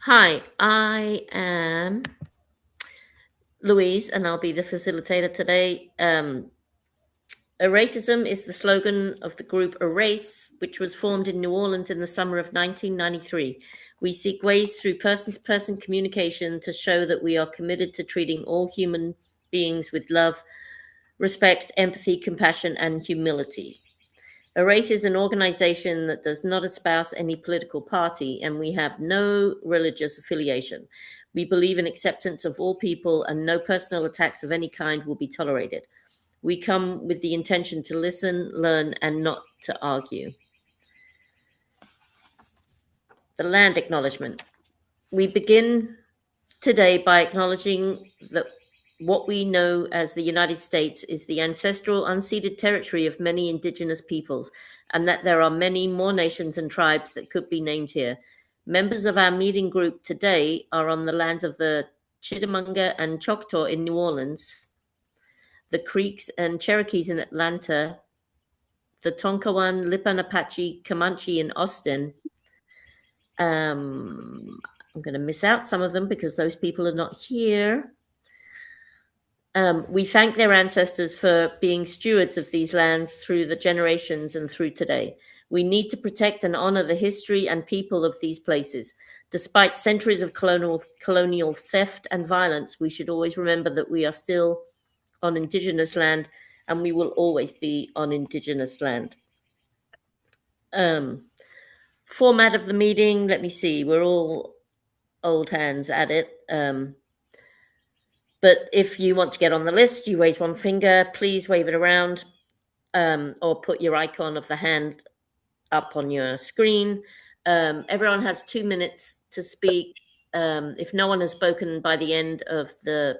Hi, I am Louise, and I'll be the facilitator today. Eracism is the slogan of the group Erace, which was formed in New Orleans in the summer of 1993. We seek ways through person to person communication to show that we are committed to treating all human beings with love, respect, empathy, compassion, and humility. Erace is an organization that does not espouse any political party, and we have no religious affiliation. We believe in acceptance of all people, and no personal attacks of any kind will be tolerated. We come with the intention to listen, learn, and not to argue. The land acknowledgement. We begin today by acknowledging that what we know as the United States is the ancestral, unceded territory of many indigenous peoples, and that there are many more nations and tribes that could be named here. Members of our meeting group today are on the lands of the Chittamanga and Choctaw in New Orleans, the Creeks and Cherokees in Atlanta, the Tonkawan, Lipan Apache, Comanche in Austin. I'm going to miss out some of them because those people are not here. We thank their ancestors for being stewards of these lands through the generations and through today. We need to protect and honor the history and people of these places. Despite centuries of colonial theft and violence, we should always remember that we are still on indigenous land, and we will always be on indigenous land. Format of the meeting, let me see, we're all old hands at it. But if you want to get on the list, you raise one finger, please wave it around, or put your icon of the hand up on your screen. Everyone has 2 minutes to speak. If no one has spoken by the end of the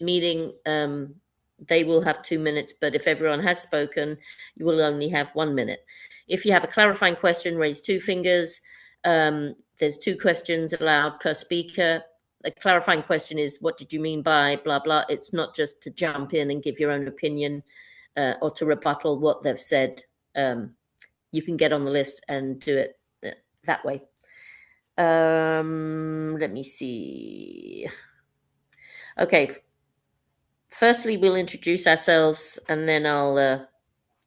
meeting, they will have 2 minutes, but if everyone has spoken, you will only have 1 minute. If you have a clarifying question, raise 2 fingers. There's 2 questions allowed per speaker. A clarifying question is, what did you mean by blah, blah? It's not just to jump in and give your own opinion or to rebuttal what they've said. You can get on the list and do it that way. Let me see. Okay. Firstly, we'll introduce ourselves, and then I'll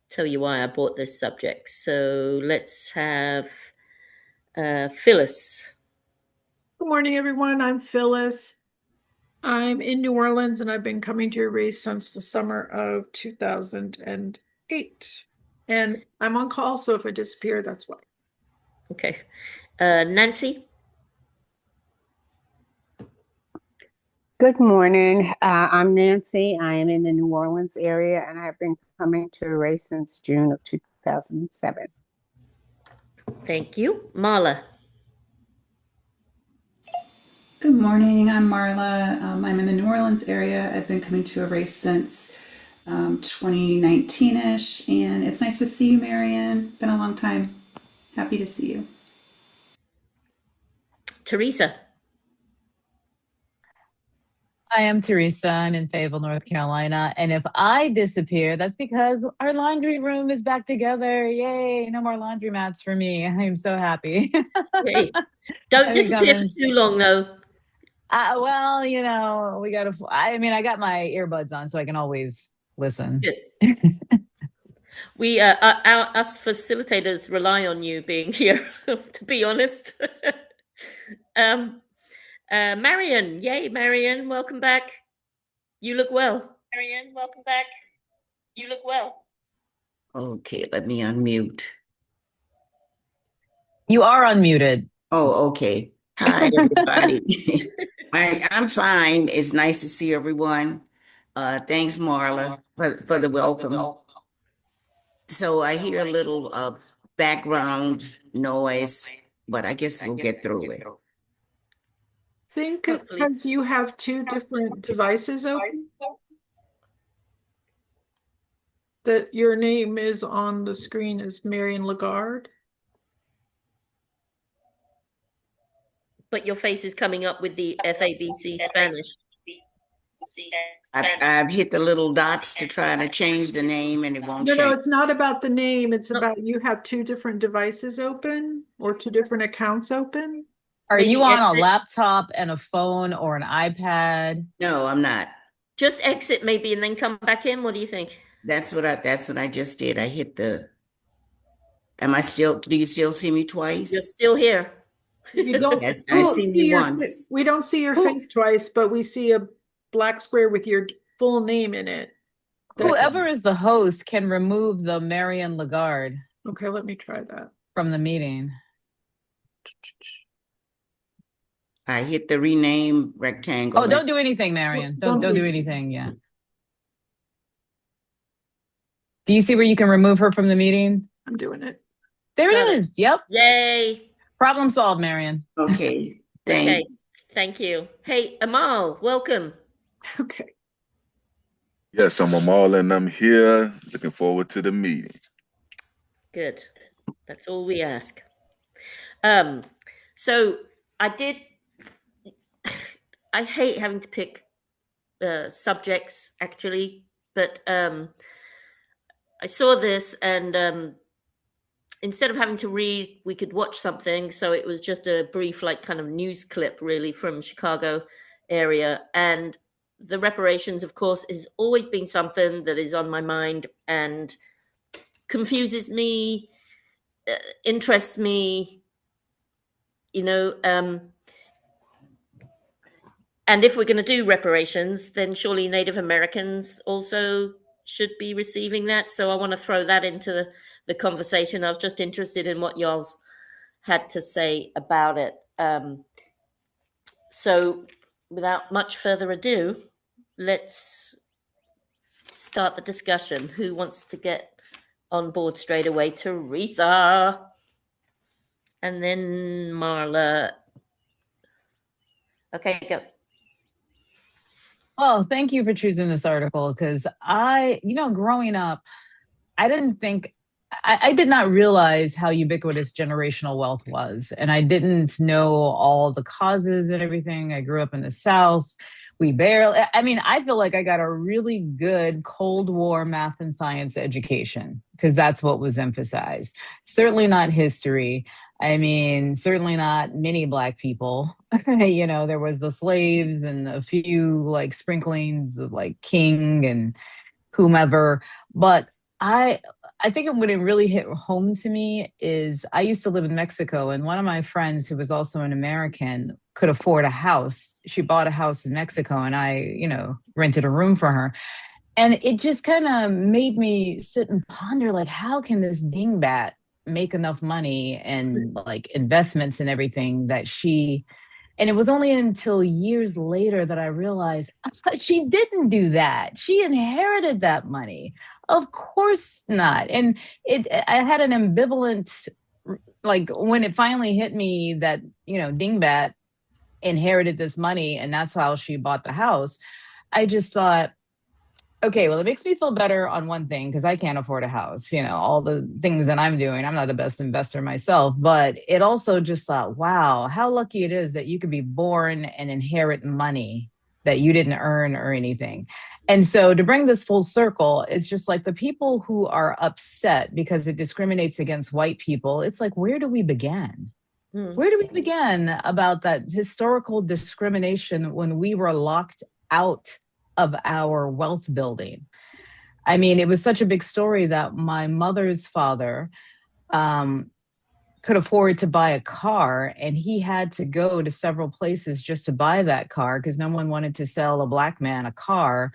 tell you why I brought this subject. So let's have Phyllis. Good morning, everyone. I'm Phyllis. I'm in New Orleans and I've been coming to Erace since the summer of 2008. And I'm on call, so if I disappear, that's why. Okay. Nancy? Good morning. I'm Nancy. I am in the New Orleans area and I've been coming to Erace since June of 2007. Thank you. Marla? Good morning, I'm Marla. I'm in the New Orleans area. I've been coming to Erace since 2019-ish, and it's nice to see you, Marianne. Been a long time. Happy to see you. Teresa? I am Teresa. I'm in Fayetteville, North Carolina. And if I disappear, that's because our laundry room is back together. Yay. No more laundry mats for me. I'm so happy. Hey, don't I think disappear for too long, though. Well, we got to, I got my earbuds on so I can always listen. Good. We, us facilitators rely on you being here, to be honest. Marion, yay, Marion, welcome back. You look well. Marion, welcome back. You look well. Okay, let me unmute. You are unmuted. Oh, okay. Hi, everybody. I'm fine. It's nice to see everyone. Thanks, Marla, for the welcome. So I hear a little background noise, but I guess we'll get through it. Think Hopefully. because you have 2 different devices open, that your name is on the screen as Marion Lagarde. But your face is coming up with the FABC Spanish. I've hit the little dots to try to change the name and it won't change. No, it's not about the name. It's about you have 2 different devices open or 2 different accounts open. Are you maybe on a exit. laptop and a phone or an iPad? No, I'm not. Just exit maybe and then come back in. What do you think? That's what I just did. I hit the, am I still, do you still see me You're twice? still here. You don't, Yes, I we Who see see me your, once. we don't see your who face twice, but we see a black square with your full name in it. That's, whoever is the host can remove the Marion Lagarde okay, let me try that. from the meeting. I hit the rename rectangle. Oh, don't do anything, Marion. Don't Don't do do, anything. Yeah. Do you see where you can remove her from the meeting? I'm doing it. There Got it it. is. Yep. Yay. Problem solved, Marion. Okay, Okay. thanks. Thank you. Hey, Amal, welcome. Okay. Yes, I'm Amal and I'm here. Looking forward to the meeting. Good. That's all we ask. Um, so I did. I hate having to pick subjects actually, but I saw this and instead of having to read, we could watch something. So it was just a brief, like, kind of news clip, really, from Chicago area. And the reparations, of course, has always been something that is on my mind and confuses me, interests me, you know. And if we're going to do reparations, then surely Native Americans also should be receiving that. So I want to throw that into the conversation. I was just interested in what y'all's had to say about it. So without much further ado, let's start the discussion. Who wants to get on board straight away? Teresa. And then Marla. Okay, go. Well, thank you for choosing this article because growing up, I didn't think, I did not realize how ubiquitous generational wealth was. And I didn't know all the causes and everything. I grew up in the South. I feel like I got a really good Cold War math and science education because that's what was emphasized. Certainly not history. I mean, certainly not many Black people. There was the slaves and a few like sprinklings of like King and whomever. But I think what it really hit home to me is I used to live in Mexico, and one of my friends who was also an American could afford a house. She bought a house in Mexico, and I, rented a room for her. And it just kind of made me sit and ponder, like, how can this dingbat make enough money and like investments and everything that she, and it was only until years later that I realized she didn't do that. She inherited that money. Of course not. And I had an ambivalent, like when it finally hit me that, Dingbat inherited this money and that's how she bought the house. I just thought, okay, well, it makes me feel better on one thing because I can't afford a house, all the things that I'm doing. I'm not the best investor myself, but it also just thought, wow, how lucky it is that you could be born and inherit money that you didn't earn or anything. And so to bring this full circle, it's just like the people who are upset because it discriminates against white people. It's like, where do we begin? Where do we begin about that historical discrimination when we were locked out of our wealth building? I mean, it was such a big story that my mother's father could afford to buy a car, and he had to go to several places just to buy that car because no one wanted to sell a Black man a car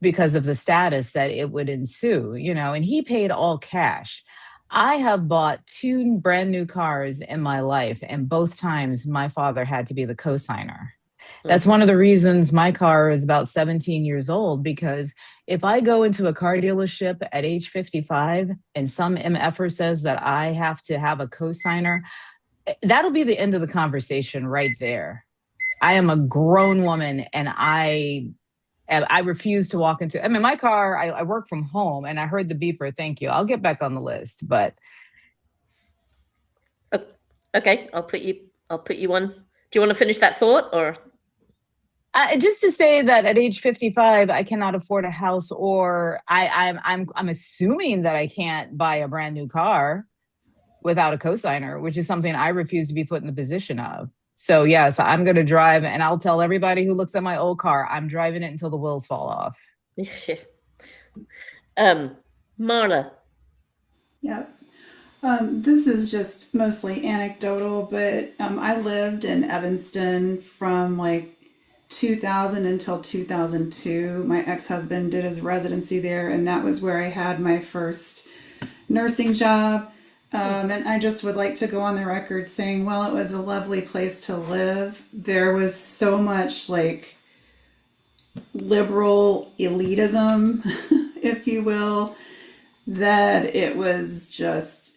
because of the status that it would ensue, and he paid all cash. I have bought 2 brand new cars in my life, and both times my father had to be the co-signer. That's one of the reasons my car is about 17 years old, because if I go into a car dealership at age 55 and some MFer says that I have to have a co-signer, that'll be the end of the conversation right there. I am a grown woman and I refuse to walk into, my car, I work from home and I heard the beeper. Thank you. I'll get back on the list, but. Okay. I'll put you on. Do you want to finish that thought or? Just to say that at age 55, I cannot afford a house, or I'm assuming that I can't buy a brand new car without a cosigner, which is something I refuse to be put in the position of. So yes, I'm going to drive, and I'll tell everybody who looks at my old car, I'm driving it until the wheels fall off. Marla. Yep. This is just mostly anecdotal, but I lived in Evanston from like 2000 until 2002. My ex-husband did his residency there, and that was where I had my first nursing job. And I just would like to go on the record saying, well, it was a lovely place to live. There was so much like liberal elitism, if you will, that it was just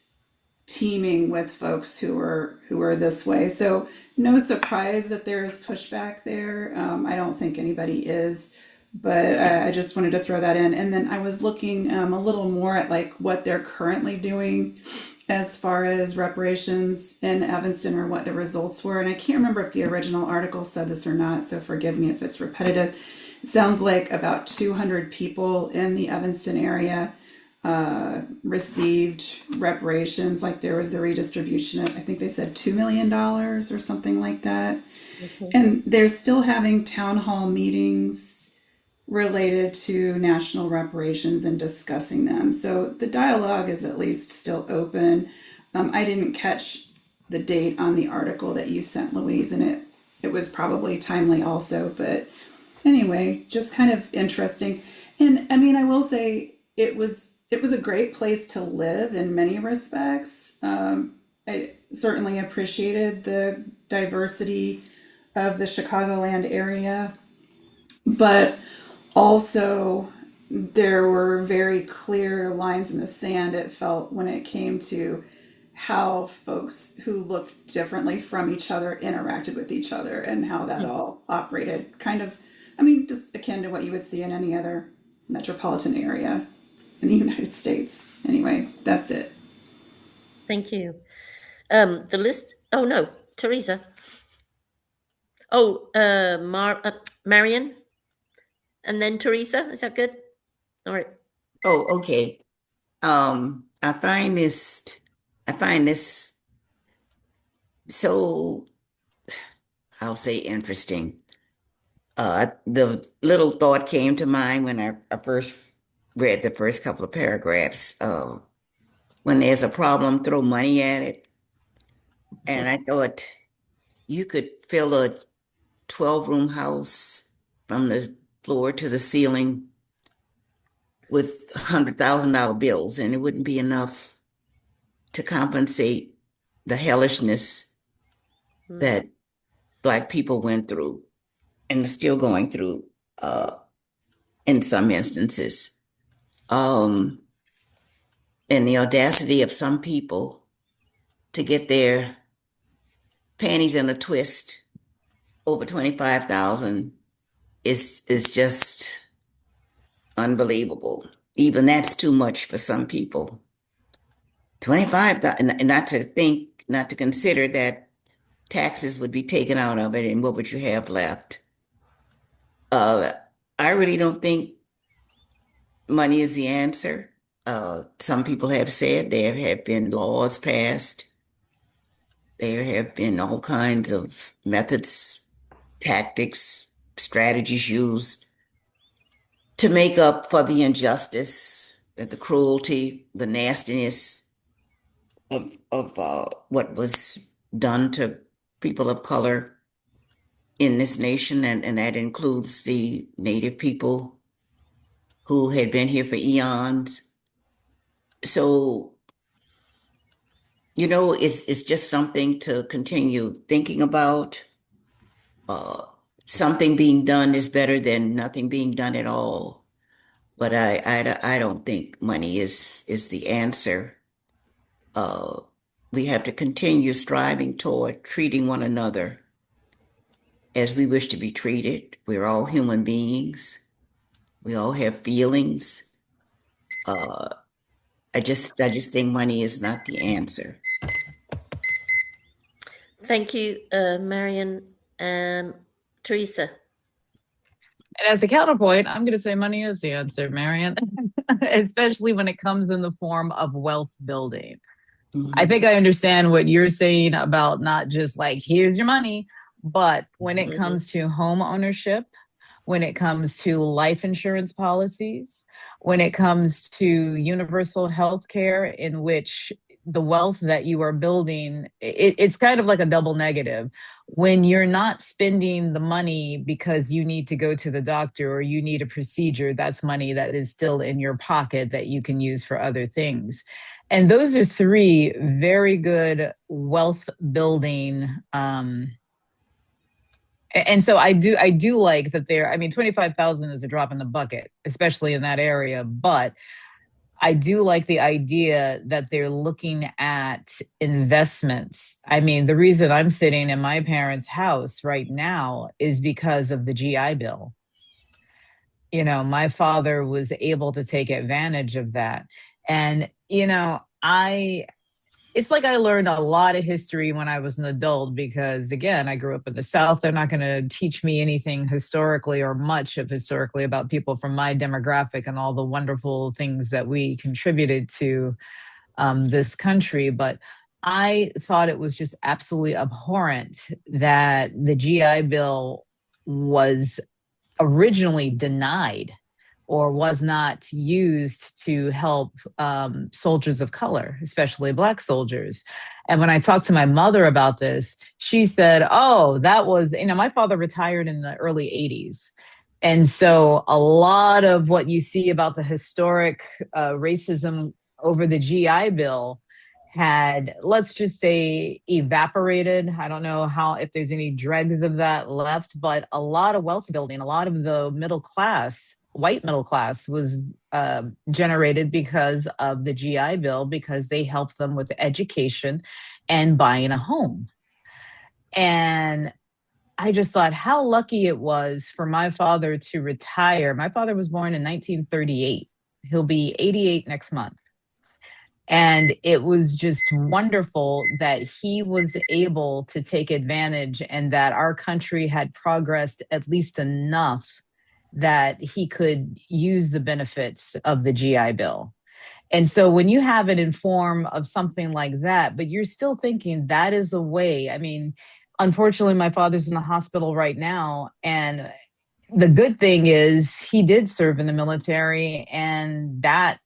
teeming with folks who were this way. So no surprise that there is pushback there. I don't think anybody is, but I just wanted to throw that in. And then I was looking a little more at like what they're currently doing as far as reparations in Evanston or what the results were. And I can't remember if the original article said this or not, so forgive me if it's repetitive. It sounds like about 200 people in the Evanston area received reparations. Like there was the redistribution of, I think they said $2 million or something like that. And they're still having town hall meetings related to national reparations and discussing them. So the dialogue is at least still open. I didn't catch the date on the article that you sent, Louise, and it was probably timely also. But anyway, just kind of interesting. And I mean, I will say it was a great place to live in many respects. I certainly appreciated the diversity of the Chicagoland area, but also there were very clear lines in the sand, it felt, when it came to how folks who looked differently from each other interacted with each other and how that all operated kind of, I mean, just akin to what you would see in any other metropolitan area in the United States. Anyway, that's it. Thank you. The list. Oh no, Teresa. Oh, Marion, and then Teresa. Is that good? All right. Oh, okay. I find this so, I'll say, interesting. The little thought came to mind when I first read the first couple of paragraphs. When there's a problem, throw money at it. And I thought you could fill a 12-room house from the floor to the ceiling with $100,000 bills, and it wouldn't be enough to compensate the hellishness that Black people went through and are still going through in some instances. And the audacity of some people to get their panties in a twist over 25,000 is just unbelievable. Even that's too much for some people. 25,000, and not to consider that taxes would be taken out of it, and what would you have left? I really don't think money is the answer. Some people have said there have been laws passed. There have been all kinds of methods, tactics, strategies used to make up for the injustice, the cruelty, the nastiness of what was done to people of color in this nation, and that includes the Native people who had been here for eons. So, it's just something to continue thinking about. Something being done is better than nothing being done at all. But I don't think money is the answer. We have to continue striving toward treating one another as we wish to be treated. We're all human beings. We all have feelings. I just think money is not the answer. Thank you, Marion. Teresa. And as a counterpoint, I'm going to say money is the answer, Marion, especially when it comes in the form of wealth building. I think I understand what you're saying about not just like, here's your money, But when it comes to home ownership, when it comes to life insurance policies, when it comes to universal health care, in which the wealth that you are building, it's kind of like a double negative. When you're not spending the money because you need to go to the doctor or you need a procedure, that's money that is still in your pocket that you can use for other things. And those are three very good wealth building and so I do like that there. I mean, 25,000 is a drop in the bucket, especially in that area, but I do like the idea that they're looking at investments. I mean, the reason I'm sitting in my parents' house right now is because of the GI Bill. You know, my father was able to take advantage of that. And, it's like I learned a lot of history when I was an adult because, again, I grew up in the South. They're not going to teach me anything historically or much of historically about people from my demographic and all the wonderful things that we contributed to this country. But I thought it was just absolutely abhorrent that the GI Bill was originally denied or was not used to help soldiers of color, especially Black soldiers. And when I talked to my mother about this, she said, oh, that was, my father retired in the early 80s. And so a lot of what you see about the historic racism over the GI Bill had, let's just say, evaporated. I don't know if there's any dregs of that left, but a lot of wealth building, a lot of the middle class, white middle class, was generated because of the GI Bill, because they helped them with education and buying a home. And I just thought how lucky it was for my father to retire. My father was born in 1938. He'll be 88 next month. And it was just wonderful that he was able to take advantage and that our country had progressed at least enough that he could use the benefits of the GI Bill. And so when you have it in form of something like that, but you're still thinking that is a way. I mean, unfortunately, my father's in the hospital right now. And the good thing is he did serve in the military, and that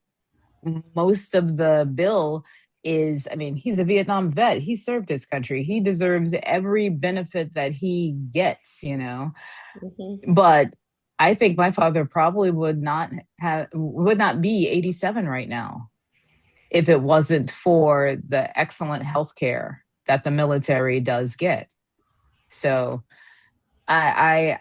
most of the bill is, I mean, he's a Vietnam vet. He served his country. He deserves every benefit that he gets, But I think my father probably would not be 87 right now if it wasn't for the excellent health care that the military does get. So I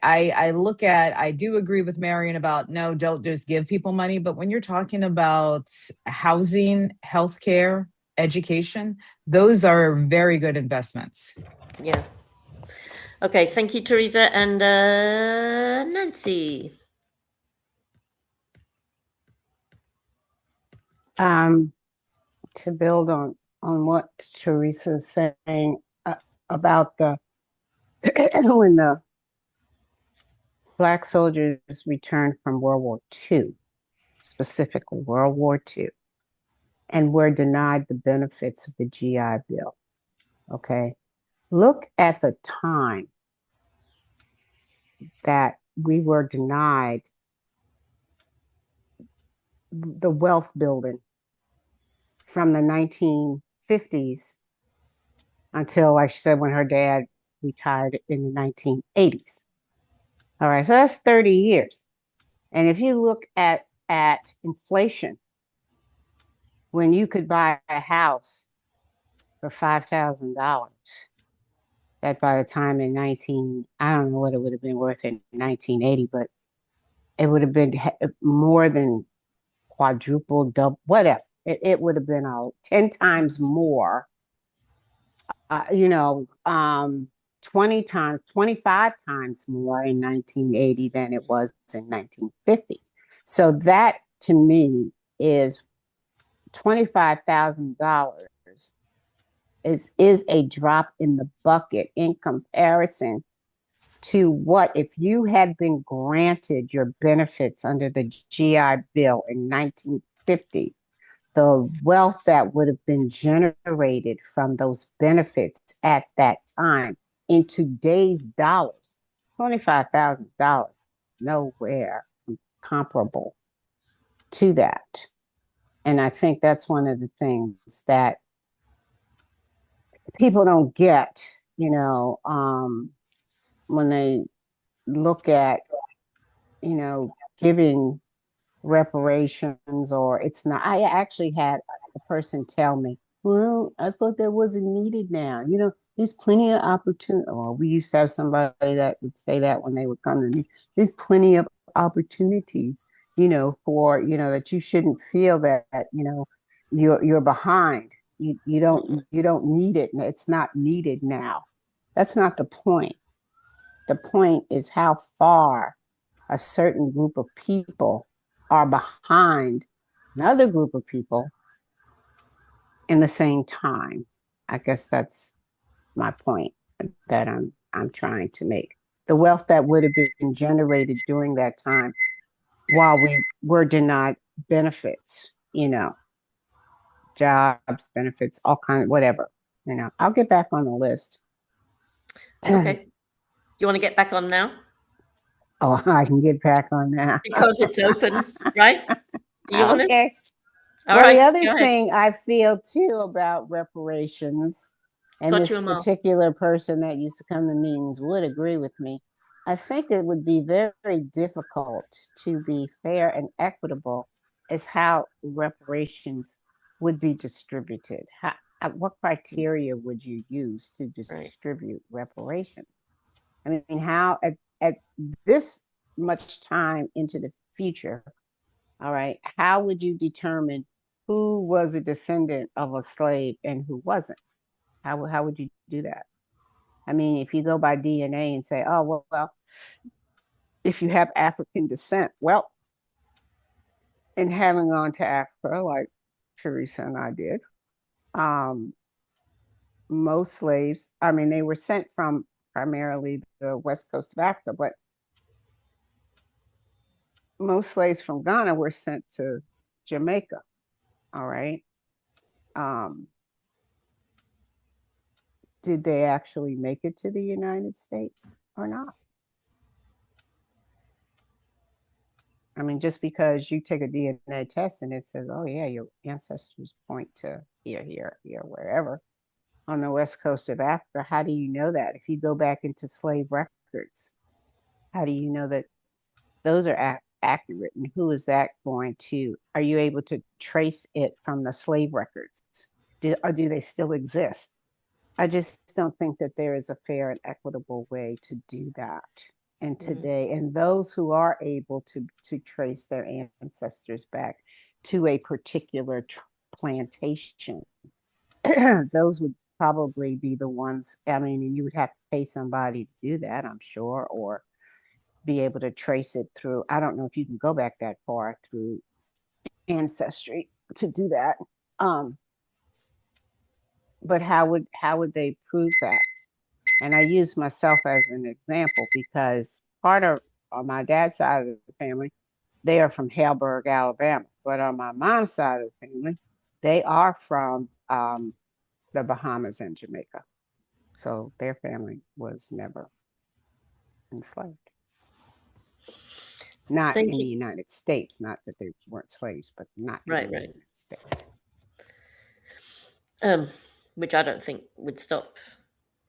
do agree with Marion about no, don't just give people money. But when you're talking about housing, healthcare, education, those are very good investments. Yeah. Okay. Thank you, Teresa. And Nancy. To build on what Teresa's saying about the when the Black soldiers returned from World War II, specifically World War II, and were denied the benefits of the GI Bill. Okay. Look at the time that we were denied the wealth building from the 1950s until, like she said, when her dad retired in the 1980s. All right, so that's 30 years. And if you look at inflation, when you could buy a house for $5,000, that by the time in I don't know what it would have been worth in 1980, but it would have been more than quadruple, double, whatever. It would have been 10 times more, 20 times, 25 times more in 1980 than it was in 1950. So that to me is $25,000 is a drop in the bucket in comparison to what if you had been granted your benefits under the GI Bill in 1950, the wealth that would have been generated from those benefits at that time in today's dollars, $25,000, nowhere comparable to that. And I think that's one of the things that people don't get, when they look at, giving reparations, or it's not. I actually had a person tell me, well, I thought that wasn't needed now. There's plenty of opportunity. Or we used to have somebody that would say that when they would come to me. There's plenty of opportunity, for, that you shouldn't feel that, you're behind. You don't need it. It's not needed now. That's not the point. The point is how far a certain group of people are behind another group of people in the same time. I guess that's my point that I'm trying to make. The wealth that would have been generated during that time while we were denied benefits, jobs, benefits, all kinds, whatever. I'll get back on the list. Okay. You want to get back on now? Oh, I can get back on that. Because it's open, right? Do you want Okay. to? All Well, right, the other go ahead. thing I feel too about reparations, and Got this you, Amal. particular person that used to come to meetings would agree with me, I think it would be very difficult to be fair and equitable as how reparations would be distributed. What criteria would you use to Right. distribute reparations? I mean, how at this much time into the future, all right, how would you determine who was a descendant of a slave and who wasn't? How would you do that? I mean, if you go by DNA and say, oh, well, if you have African descent, well, and having gone to Africa like Teresa and I did, um, most slaves, I mean, they were sent from primarily the west coast of Africa, but most slaves from Ghana were sent to Jamaica. All right. Um, did they actually make it to the United States or not? I mean, just because you take a DNA test and it says, oh, yeah, your ancestors point to here, here, here, wherever on the west coast of Africa, how do you know that? If you go back into slave records, how do you know that those are accurate? And who is that going to? Are you able to trace it from the slave records? Or do they still exist? I just don't think that there is a fair and equitable way to do that. And today, and those who are able to trace their ancestors back to a particular plantation, those would probably be the ones. I mean, and you would have to pay somebody to do that, I'm sure, or be able to trace it through. I don't know if you can go back that far through ancestry to do that. But how would they prove that? And I use myself as an example because part of on my dad's side of the family, they are from Haleburg, Alabama. But on my mom's side of the family, they are from the Bahamas and Jamaica. So their family was never enslaved. Not Thank in the you. United States, not that they weren't slaves, but not in Right, the right. United States. Which I don't think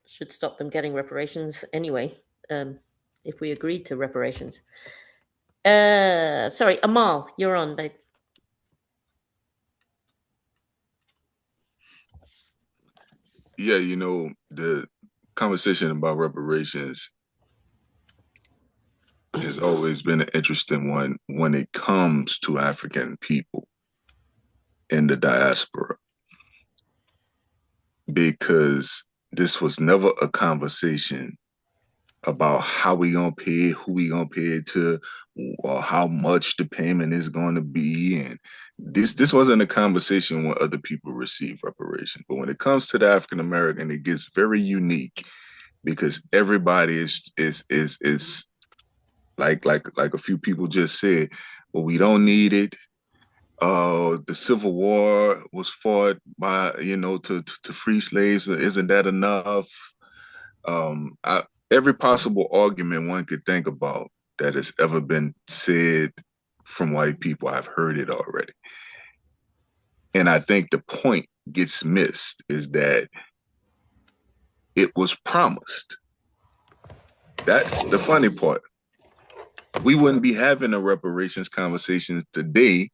should stop them getting reparations anyway, if we agree to reparations. Sorry, Amal, you're on, babe. Yeah, the conversation about reparations has always been an interesting one when it comes to African people in the diaspora, because this was never a conversation about how we gonna pay it, who we gonna pay it to, or how much the payment is going to be. And this wasn't a conversation when other people receive reparations. But when it comes to the African American, it gets very unique because everybody is like a few people just said, well, we don't need it. The Civil War was fought by, to free slaves. Isn't that enough? Every possible argument one could think about that has ever been said from white people, I've heard it already. And I think the point gets missed is that it was promised. That's the funny part. We wouldn't be having a reparations conversation today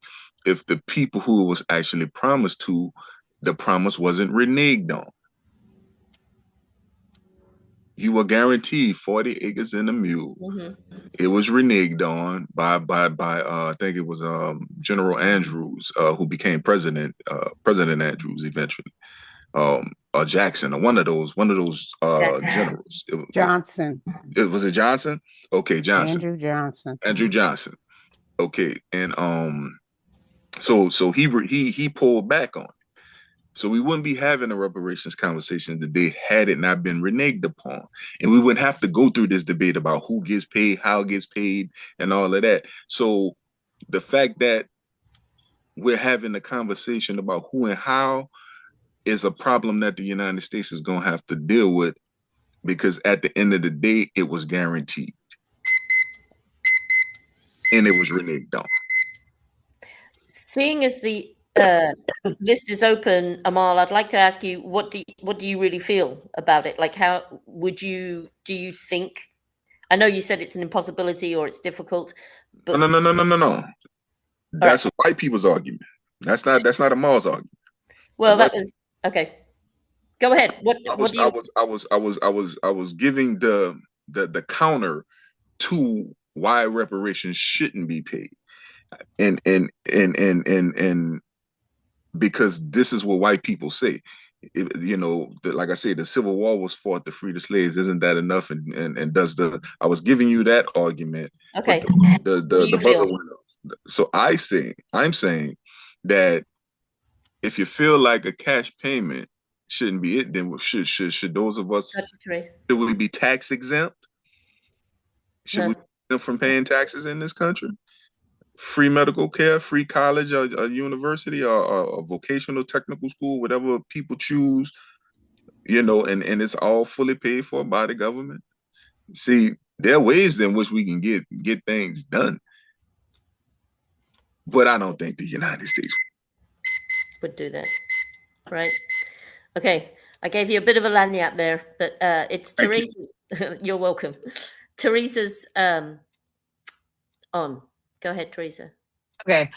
if the people who it was actually promised to, the promise wasn't reneged on. You were guaranteed 40 acres and a mule. It was reneged on by I think it was General Andrews, who became President Andrews eventually. Jackson, or one of those generals. Johnson. Was it Johnson? Okay, Johnson. Andrew Johnson. Okay, and so he pulled back on it. So we wouldn't be having a reparations conversation today had it not been reneged upon. And we wouldn't have to go through this debate about who gets paid, how it gets paid, and all of that. So the fact that we're having a conversation about who and how is a problem that the United States is going to have to deal with, because at the end of the day, it was guaranteed. And it was reneged on. Seeing as the list is open, Amal, I'd like to ask you, what do you really feel about it? Like, how do you think? I know you said it's an impossibility or it's difficult, but no. That's a white people's argument. That's not Amal's argument. Well, that was okay. Go ahead. I was giving the counter to why reparations shouldn't be paid. And because this is what white people say. Like I say, the Civil War was fought to free the slaves. Isn't that enough? And does I was giving you that argument. Okay. The buzzer went off. So I'm saying that if you feel like a cash payment shouldn't be it, then should those of us, should we be tax exempt? Should we be exempt from paying taxes in this country? Free medical care, free college, or university, or vocational technical school, whatever people choose, and it's all fully paid for by the government. See, there are ways in which we can get things done, but I don't think the United States would do that, right? Okay, I gave you a bit of a lanyard there, but it's Teresa. You're welcome. Teresa's on. Go ahead, Teresa. Okay.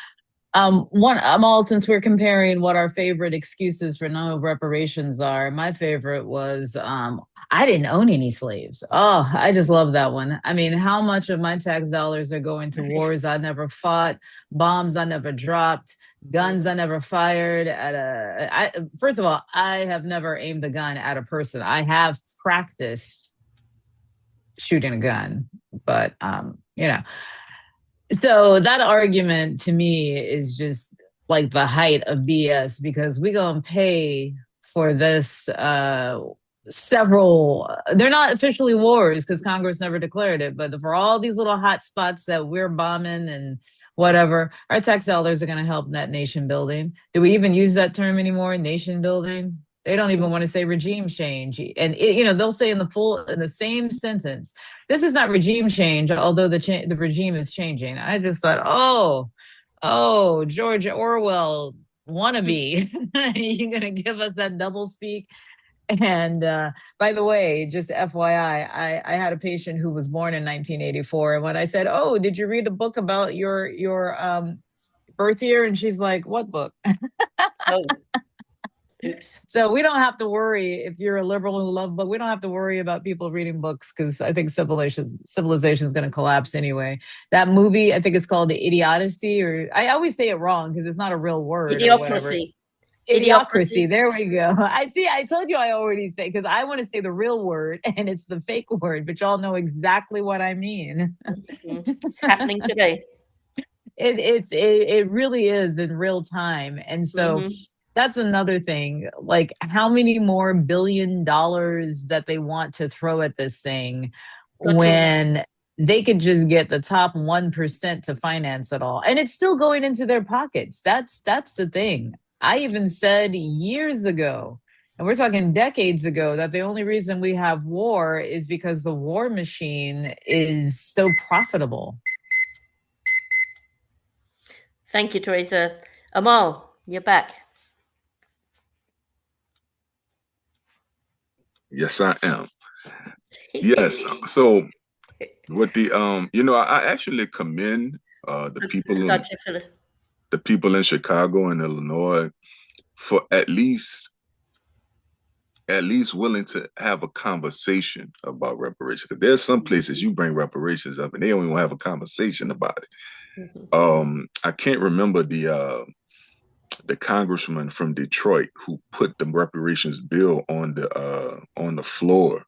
Amal, since we're comparing what our favorite excuses for no reparations are, my favorite was I didn't own any slaves. Oh, I just love that one. I mean, how much of my tax dollars are going to wars I never fought, bombs I never dropped, guns I never fired first of all, I have never aimed a gun at a person. I have practiced shooting a gun, but so that argument to me is just like the height of BS, because we're going to pay for this they're not officially wars because Congress never declared it, but for all these little hot spots that we're bombing and whatever, our tax dollars are going to help net nation building. Do we even use that term anymore, nation building? They don't even want to say regime change. And they'll say in the same sentence, this is not regime change, although the regime is changing. I just thought, oh, George Orwell wannabe. You're going to give us that double speak? And by the way, just FYI, I had a patient who was born in 1984. And when I said, oh, did you read a book about your birth year? And she's like, what book? Oh. Oops. So we don't have to worry, if you're a liberal who loves books, we don't have to worry about people reading books, because I think civilization is going to collapse anyway. That movie, I think it's called The Idiocy, or I always say it wrong because it's not a real word. Idiocracy. Idiocracy. There we go. I told you I already say, because I want to say the real word and it's the fake word, but y'all know exactly what I mean. It's happening today. It really is in real time. And so that's another thing, like how many more $1 billion that they want to throw at this thing when they could just get the top 1% to finance it all. And it's still going into their pockets. That's the thing. I even said years ago, And we're talking decades ago, that the only reason we have war is because the war machine is so profitable. Thank you, Teresa. Amal, you're back. Yes, I am. Yes. So with the I actually commend the people in Gotcha, Phyllis. the people in Chicago and Illinois for at least willing to have a conversation about reparations. Because there's some places you bring reparations up and they don't even have a conversation about it. I can't remember the congressman from Detroit who put the reparations bill on the floor,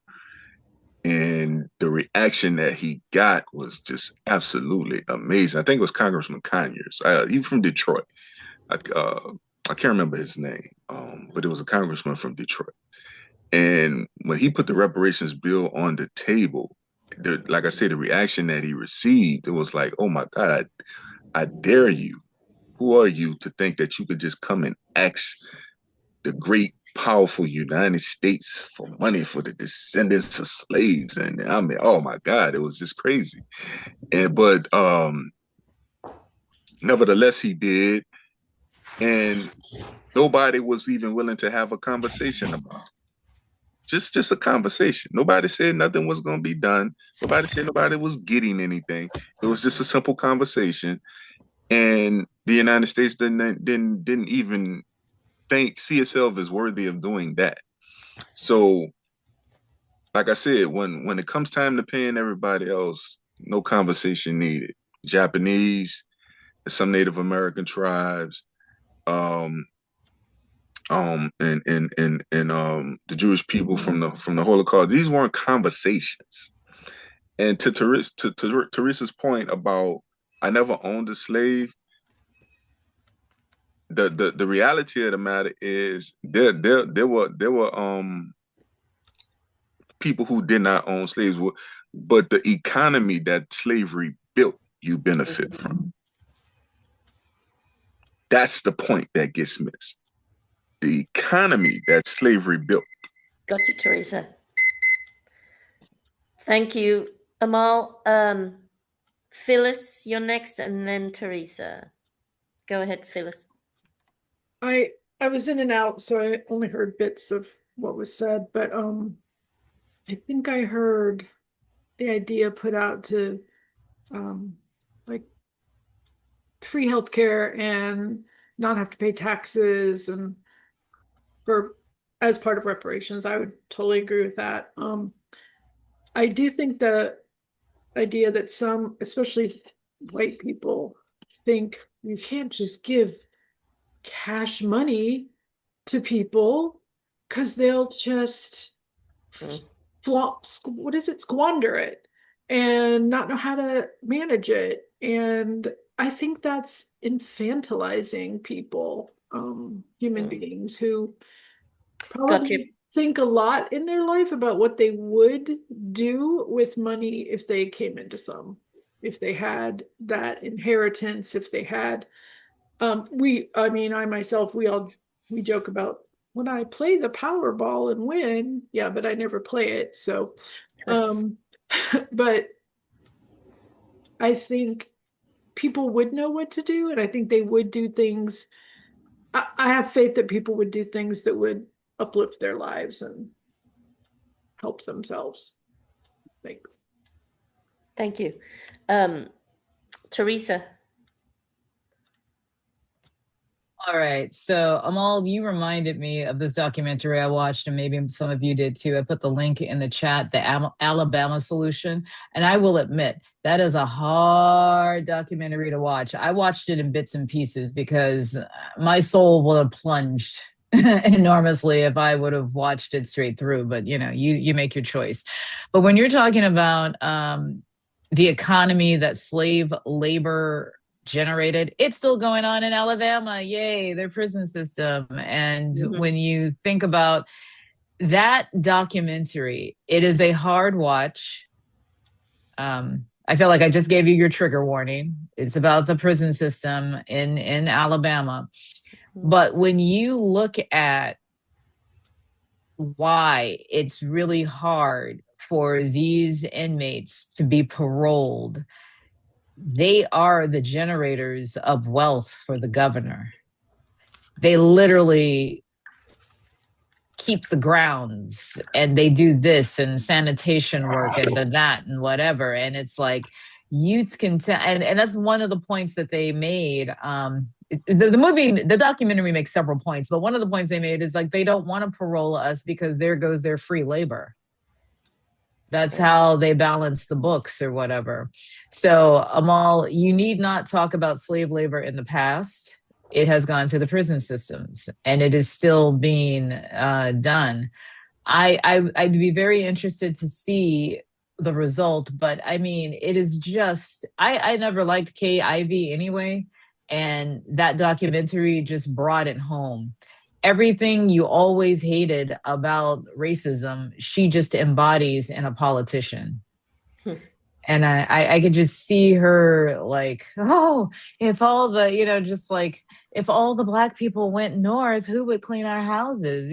and the reaction that he got was just absolutely amazing. I think it was Congressman Conyers. He's from Detroit. I can't remember his name, but it was a congressman from Detroit. And when he put the reparations bill on the table, like I said, the reaction that he received, it was like, "Oh my God, I dare you. Who are you to think that you could just come and ask the great, powerful United States for money for the descendants of slaves?" And I mean, oh my God, it was just crazy. But nevertheless, he did, and nobody was even willing to have a conversation about it. Just a conversation. Nobody said nothing was going to be done. Nobody said nobody was getting anything. It was just a simple conversation, and the United States didn't even see itself as worthy of doing that. So, like I said, when it comes time to paying everybody else, no conversation needed. Japanese, some Native American tribes, um, and the Jewish people from the Holocaust. These weren't conversations. And to Teresa's point about I never owned a slave, the reality of the matter is there were people who did not own slaves, but the economy that slavery built, you benefit from. That's the point that gets missed. The economy that slavery built. Got you, Teresa. Thank you, Amal. Phyllis, you're next, and then Teresa. Go ahead, Phyllis. I was in and out, so I only heard bits of what was said, but I think I heard the idea put out to like free healthcare and not have to pay taxes and for as part of reparations. I would totally agree with that. I do think the idea that some, especially white people, think you can't just give cash money to people because they'll just squander it and not know how to manage it. And I think that's infantilizing people, human beings who probably think a lot in their life about what they would do with money if they came into some, if they had that inheritance, if they had, I myself, we joke about when I play the Powerball and win, yeah, but I never play it. So, but I think people would know what to do, and I think they would do things. I have faith that people would do things that would uplift their lives and help themselves. Thanks. Thank you. Teresa. All right. So, Amal, you reminded me of this documentary I watched, and maybe some of you did too. I put the link in the chat, the Alabama Solution. And I will admit, that is a hard documentary to watch. I watched it in bits and pieces because my soul would have plunged enormously if I would have watched it straight through. But, you make your choice. But when you're talking about the economy that slave labor generated, it's still going on in Alabama. Yay, their prison system. And when you think about that documentary, it is a hard watch. I feel like I just gave you your trigger warning. It's about the prison system in Alabama. But when you look at why it's really hard for these inmates to be paroled. They are the generators of wealth for the governor. They literally keep the grounds and they do this and sanitation work and that and whatever. And it's like youths can and that's one of the points that they made. The movie, the documentary makes several points, but one of the points they made is like they don't want to parole us because there goes their free labor. That's how they balance the books or whatever. So, Amal, you need not talk about slave labor in the past. It has gone to the prison systems and it is still being done. I'd be very interested to see the result, but I mean, it is just I never liked Kay Ivey anyway, and that documentary just brought it home. Everything you always hated about racism, she just embodies in a politician. And I could just see her like, oh, if all the, just like if all the black people went north, who would clean our houses?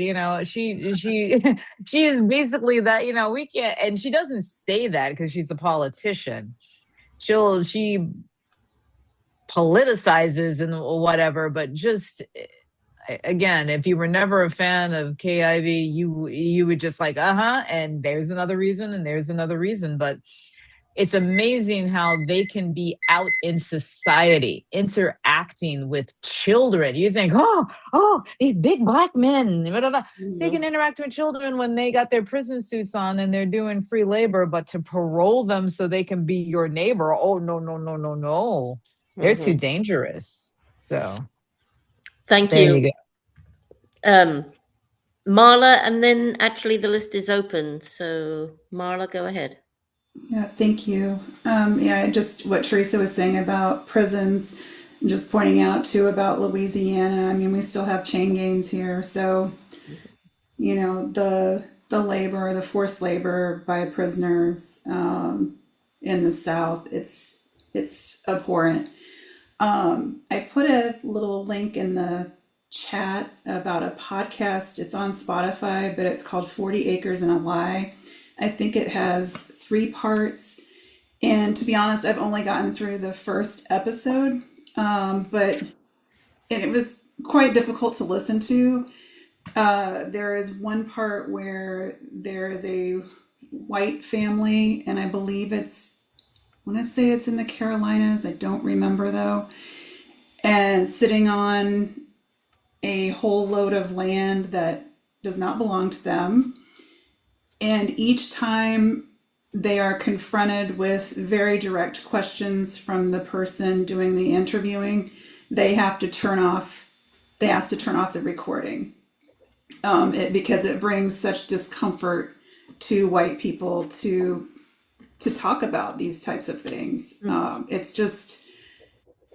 She she is basically that, we can't, and she doesn't say that because she's a politician. She politicizes and whatever, but just again, if you were never a fan of KIV, you would just like, uh-huh, and there's another reason, and there's another reason. But it's amazing how they can be out in society interacting with children. You think, oh, these big black men, blah, blah, blah. They can interact with children when they got their prison suits on and they're doing free labor, but to parole them so they can be your neighbor, oh, no, no, no, no, no. They're too dangerous. So Thank there you. you go. Marla, and then actually the list is open. So Marla, go ahead. Yeah, thank you. Yeah, just what Teresa was saying about prisons, just pointing out too about Louisiana. I mean, we still have chain gangs here, so the labor, the forced labor by prisoners in the South, it's abhorrent. I put a little link in the chat about a podcast. It's on Spotify, but it's called 40 Acres and a Lie. I think it has 3 parts. And to be honest, I've only gotten through the first episode, but and it was quite difficult to listen to. There is one part where there is a white family, and I believe I want to say it's in the Carolinas. I don't remember though. And sitting on a whole load of land that does not belong to them. And each time they are confronted with very direct questions from the person doing the interviewing, they have to turn off. They ask to turn off the recording because it brings such discomfort to white people to talk about these types of things. It's just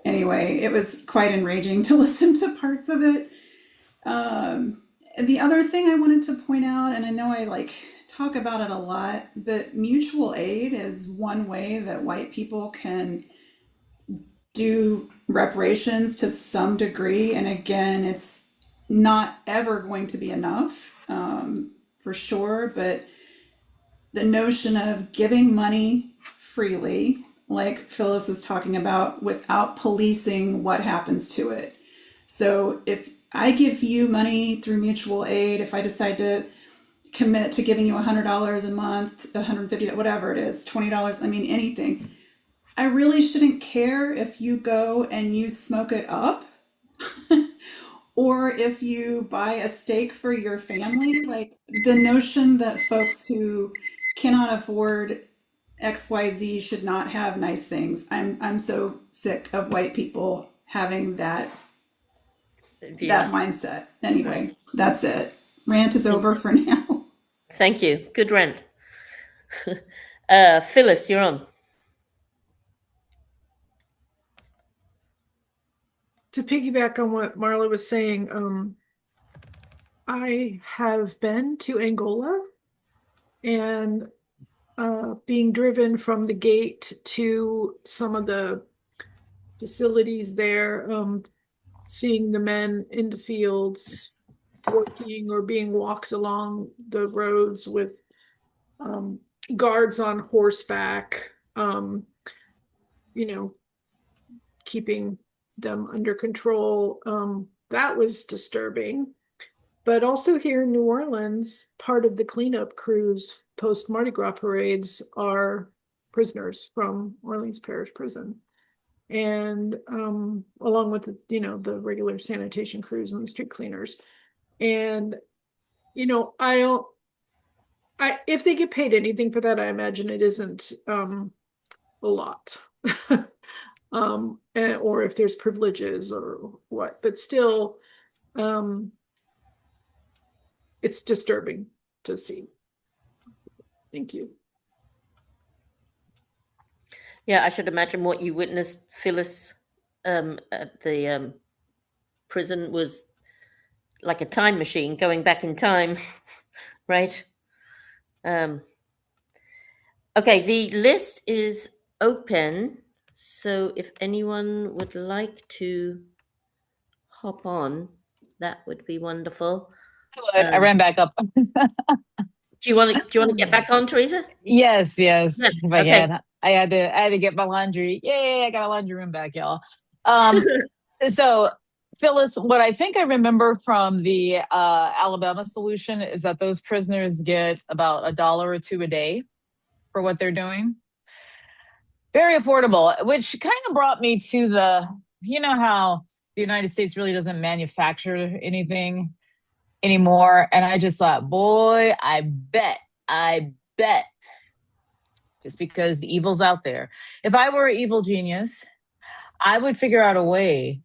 anyway. It was quite enraging to listen to parts of it. And the other thing I wanted to point out, and I know I talk about it a lot, but mutual aid is one way that white people can do reparations to some degree. And again, it's not ever going to be enough, for sure, but the notion of giving money freely, like Phyllis was talking about, without policing what happens to it. So if I give you money through mutual aid, if I decide to commit to giving you $100 a month, $150, whatever it is, $20, I mean, anything, I really shouldn't care if you go and you smoke it up or if you buy a steak for your family. Like the notion that folks who cannot afford XYZ should not have nice things. I'm so sick of white people having that mindset. Anyway, that's it. Rant is over for now. Thank you. Good rant. Phyllis, you're on. To piggyback on what Marla was saying, I have been to Angola and being driven from the gate to some of the facilities there, seeing the men in the fields, working or being walked along the roads with guards on horseback, you know, keeping them under control. That was disturbing. But also here in New Orleans, part of the cleanup crews post Mardi Gras parades are prisoners from Orleans Parish Prison. And along with the regular sanitation crews and the street cleaners. And I don't if they get paid anything for that, I imagine it isn't a lot. Or if there's privileges or what, but still, it's disturbing to see. Thank you. Yeah, I should imagine what you witnessed, Phyllis, at the prison was like a time machine going back in time, right? Okay, the list is open. So if anyone would like to hop on, that would be wonderful. I ran back up. Do you want to get back on, Teresa? Yes, Yes. if I Okay. can. I had to get my laundry. Yay, I got a laundry room back, y'all. So Phyllis, what I think I remember from the Alabama solution is that those prisoners get about $1 or $2 a day for what they're doing. Very affordable, which kind of brought me to how the United States really doesn't manufacture anything anymore. And I just thought, boy, I bet, just because the evil's out there. If I were an evil genius, I would figure out a way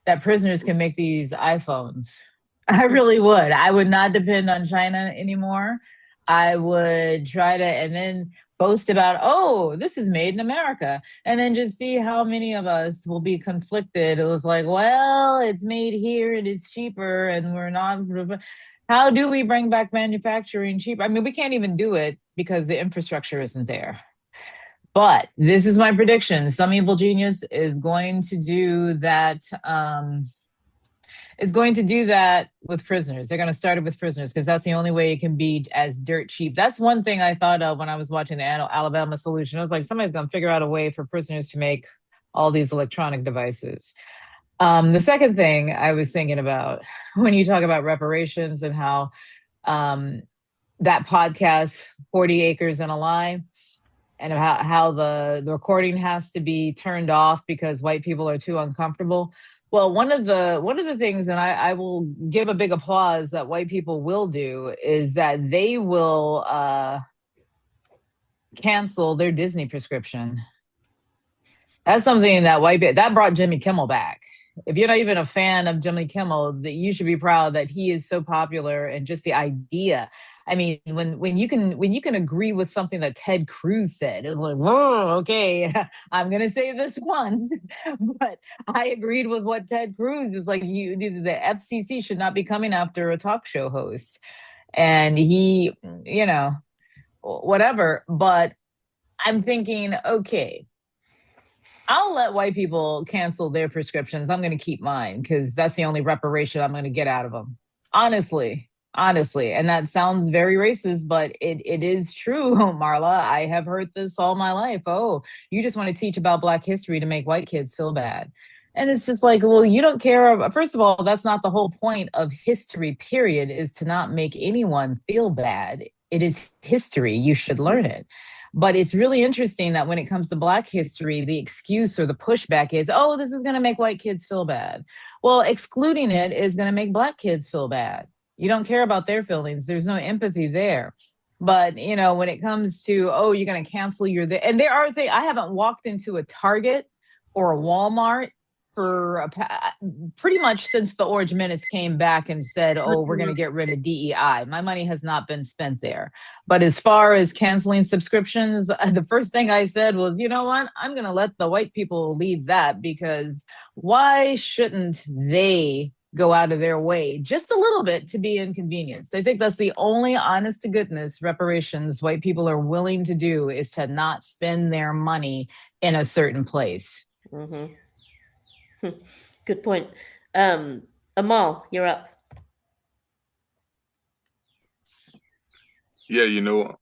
that prisoners can make these iPhones. I really would. I would not depend on China anymore. I would try to, and then boast about, oh, this is made in America. And then just see how many of us will be conflicted. It was like, well, it's made here, it is cheaper, and we're not. How do we bring back manufacturing cheap? I mean, we can't even do it because the infrastructure isn't there. But this is my prediction. Some evil genius is going to do that. Is going to do that with prisoners. They're going to start it with prisoners because that's the only way it can be as dirt cheap. That's one thing I thought of when I was watching the Alabama solution. I was like, somebody's going to figure out a way for prisoners to make all these electronic devices. The second thing I was thinking about when you talk about reparations and how that podcast, 40 Acres and a Lie, and how the recording has to be turned off because white people are too uncomfortable. Well, one of the things, and I will give a big applause that white people will do, is that they will cancel their Disney prescription. That's something that brought Jimmy Kimmel back. If you're not even a fan of Jimmy Kimmel, that you should be proud that he is so popular, and just the idea. I mean, when you can agree with something that Ted Cruz said, it's like, whoa, okay, I'm gonna say this once, but I agreed with what Ted Cruz is like. The FCC should not be coming after a talk show host, and he, whatever. But I'm thinking, okay, I'll let white people cancel their prescriptions. I'm going to keep mine because that's the only reparation I'm going to get out of them. Honestly. And that sounds very racist, but it is true, Marla. I have heard this all my life. Oh, you just want to teach about Black history to make white kids feel bad. And it's just like, well, you don't care. First of all, that's not the whole point of history, period, is to not make anyone feel bad. It is history. You should learn it. But it's really interesting that when it comes to Black history, the excuse or the pushback is, oh, this is going to make white kids feel bad. Well, excluding it is going to make Black kids feel bad. You don't care about their feelings. There's no empathy there. But, when it comes to, oh, you're going to cancel and there are things, I haven't walked into a Target or a Walmart for pretty much since the Orange Menace came back and said, oh, we're going to get rid of DEI. My money has not been spent there. But as far as canceling subscriptions, the first thing I said was, you know what? I'm going to let the white people lead that, because why shouldn't they go out of their way just a little bit to be inconvenienced? I think that's the only honest to goodness reparations white people are willing to do, is to not spend their money in a certain place. Mm-hmm. Good point. Amal, you're up. Yeah,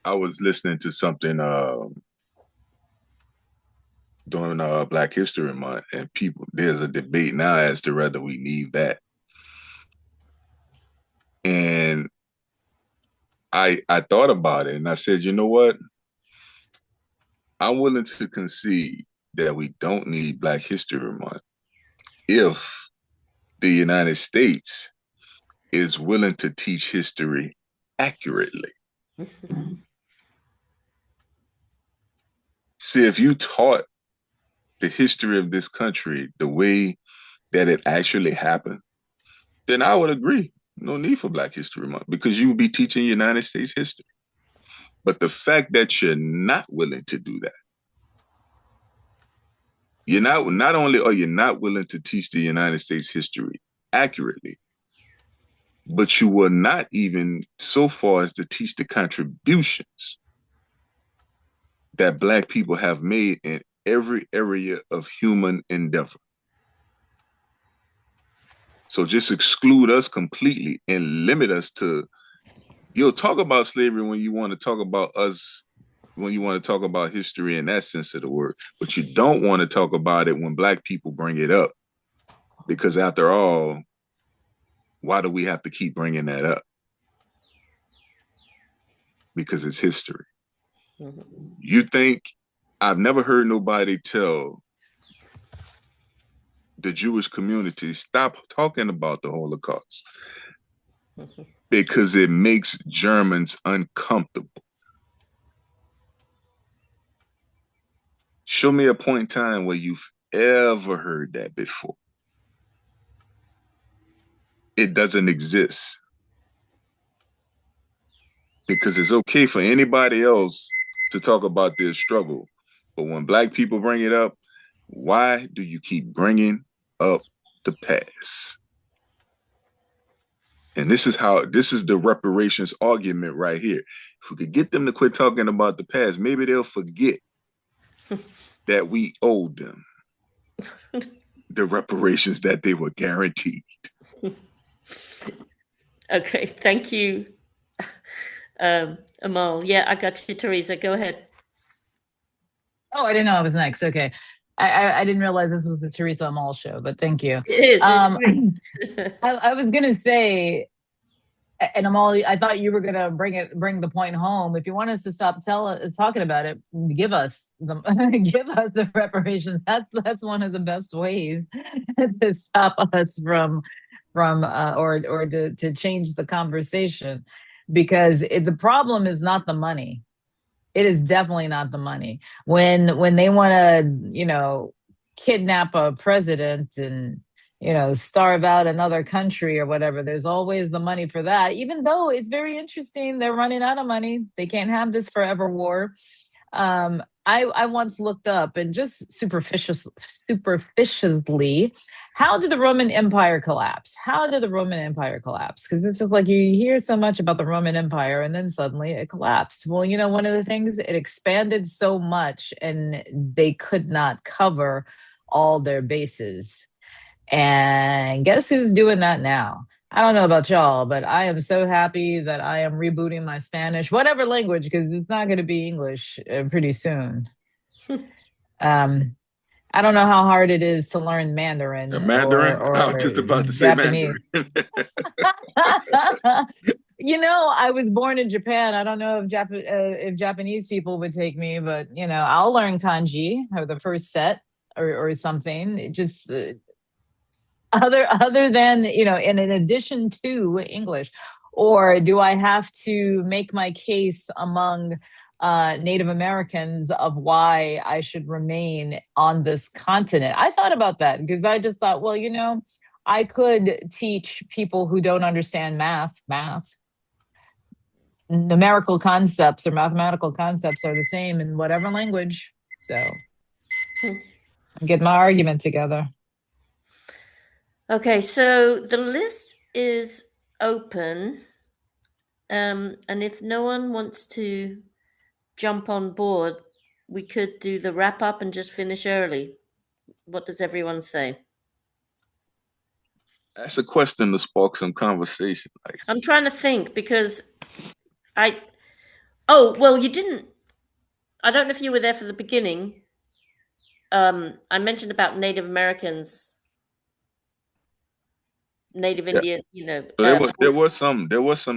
I was listening to something during Black History Month, and there's a debate now as to whether we need that. And I thought about it, and I said, you know what? I'm willing to concede that we don't need Black History Month if the United States is willing to teach history accurately. See, if you taught the history of this country the way that it actually happened, then I would agree. No need for Black History Month because you would be teaching United States history. But the fact that you're not willing to do that, not only are you not willing to teach the United States history accurately, but you will not even so far as to teach the contributions that Black people have made in every area of human endeavor. So just exclude us completely and limit us to, you'll talk about slavery when you want to talk about us, when you want to talk about history in that sense of the word, but you don't want to talk about it when Black people bring it up. Because after all, why do we have to keep bringing that up? Because it's history. You think, I've never heard nobody tell the Jewish community, stop talking about the Holocaust because it makes Germans uncomfortable. Show me a point in time where you've ever heard that before. It doesn't exist because it's okay for anybody else to talk about their struggle. But when Black people bring it up, why do you keep bringing up the past? And this is the reparations argument right here. If we could get them to quit talking about the past, maybe they'll forget that we owed them the reparations that they were guaranteed. Okay, thank you, Amal. Yeah, I got you, Teresa. Go ahead. Oh, I didn't know I was next. Okay. I didn't realize this was a Teresa Amal show, but thank you. It is. It's great. I was gonna say, and Amal, I thought you were gonna bring the point home. If you want us to stop talking about it, give us give us the reparations. That's one of the best ways to stop us from or to change the conversation, because the problem is not the money. It is definitely not the money. When they want to, kidnap a president and, starve out another country or whatever, there's always the money for that. Even though it's very interesting, they're running out of money. They can't have this forever war. I once looked up, and just superficially, how did the Roman Empire collapse? How did the Roman Empire collapse? Because it's just like you hear so much about the Roman Empire and then suddenly it collapsed. Well, one of the things, it expanded so much and they could not cover all their bases. And guess who's doing that now? I don't know about y'all, but I am so happy that I am rebooting my Spanish, whatever language, because it's not going to be English pretty soon. I don't know how hard it is to learn Mandarin, Mandarin? or I was just about to say Japanese. Mandarin. I was born in Japan. I don't know if Japanese people would take me, but I'll learn kanji or the first set or something. It just other than in addition to English. Or do I have to make my case among Native Americans of why I should remain on this continent? I thought about that because I just thought, well, I could teach people who don't understand math. Numerical concepts or mathematical concepts are the same in whatever language. So get my argument together. Okay, so the list is open. And if no one wants to jump on board, we could do the wrap up and just finish early. What does everyone say? That's a question to spark some conversation. Like, I'm trying to think because I. Oh well, you didn't. I don't know if you were there for the beginning. I mentioned about Native Americans, Native yeah. Indian. So there was some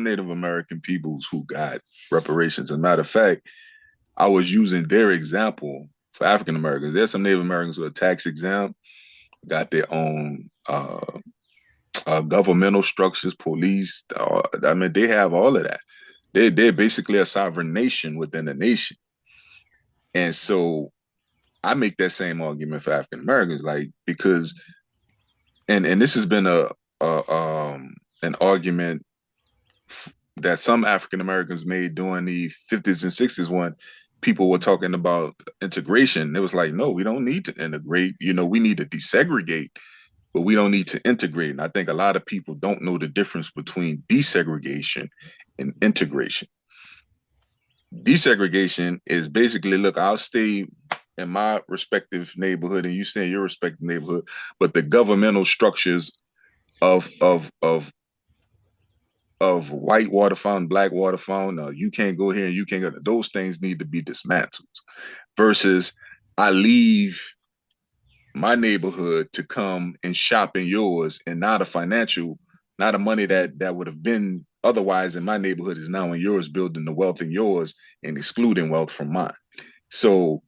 Native American peoples who got reparations. As a matter of fact, I was using their example for African Americans. There's some Native Americans who are tax exempt, got their own governmental structures, police. I mean, they have all of that. They're basically a sovereign nation within a nation. And so I make that same argument for African Americans, like because and this has been an argument that some African Americans made during the 50s and 60s when people were talking about integration. It was like, no, we don't need to integrate. We need to desegregate, but we don't need to integrate. And I think a lot of people don't know the difference between desegregation and integration. Desegregation is basically, look, I'll stay in my respective neighborhood and you stay in your respective neighborhood, but the governmental structures of of of of white water fountain, black water fountain, you can't go here and you can't go. Those things need to be dismantled. Versus, I leave my neighborhood to come and shop in yours, and not a money that would have been otherwise in my neighborhood is now in yours, building the wealth in yours and excluding wealth from mine. So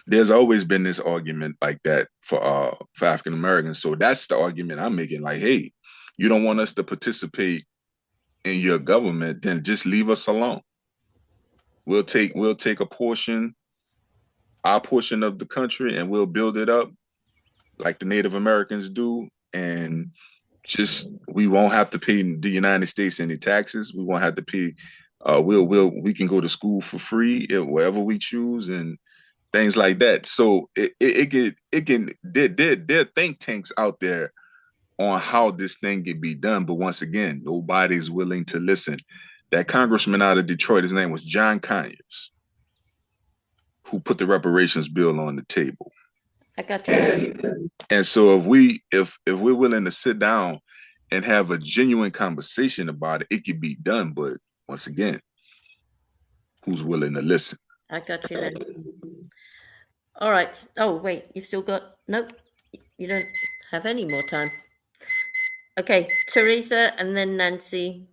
there's always been this argument like that for African Americans. So that's the argument I'm making. Like, hey, you don't want us to participate in your government, then just leave us alone. We'll take our portion of the country, and we'll build it up like the Native Americans do, and just we won't have to pay the United States any taxes. We won't have to pay. We can go to school for free wherever we choose and things like that. So there are think tanks out there on how this thing can be done, but once again, nobody's willing to listen. That congressman out of Detroit, his name was John Conyers, who put the reparations bill on the table. I got you. And so if we're willing to sit down and have a genuine conversation about it, it can be done. But once again, who's willing to listen? I got you now. All right. Oh wait, you've still got nope. You don't have any more time. Okay, Teresa, and then Nancy.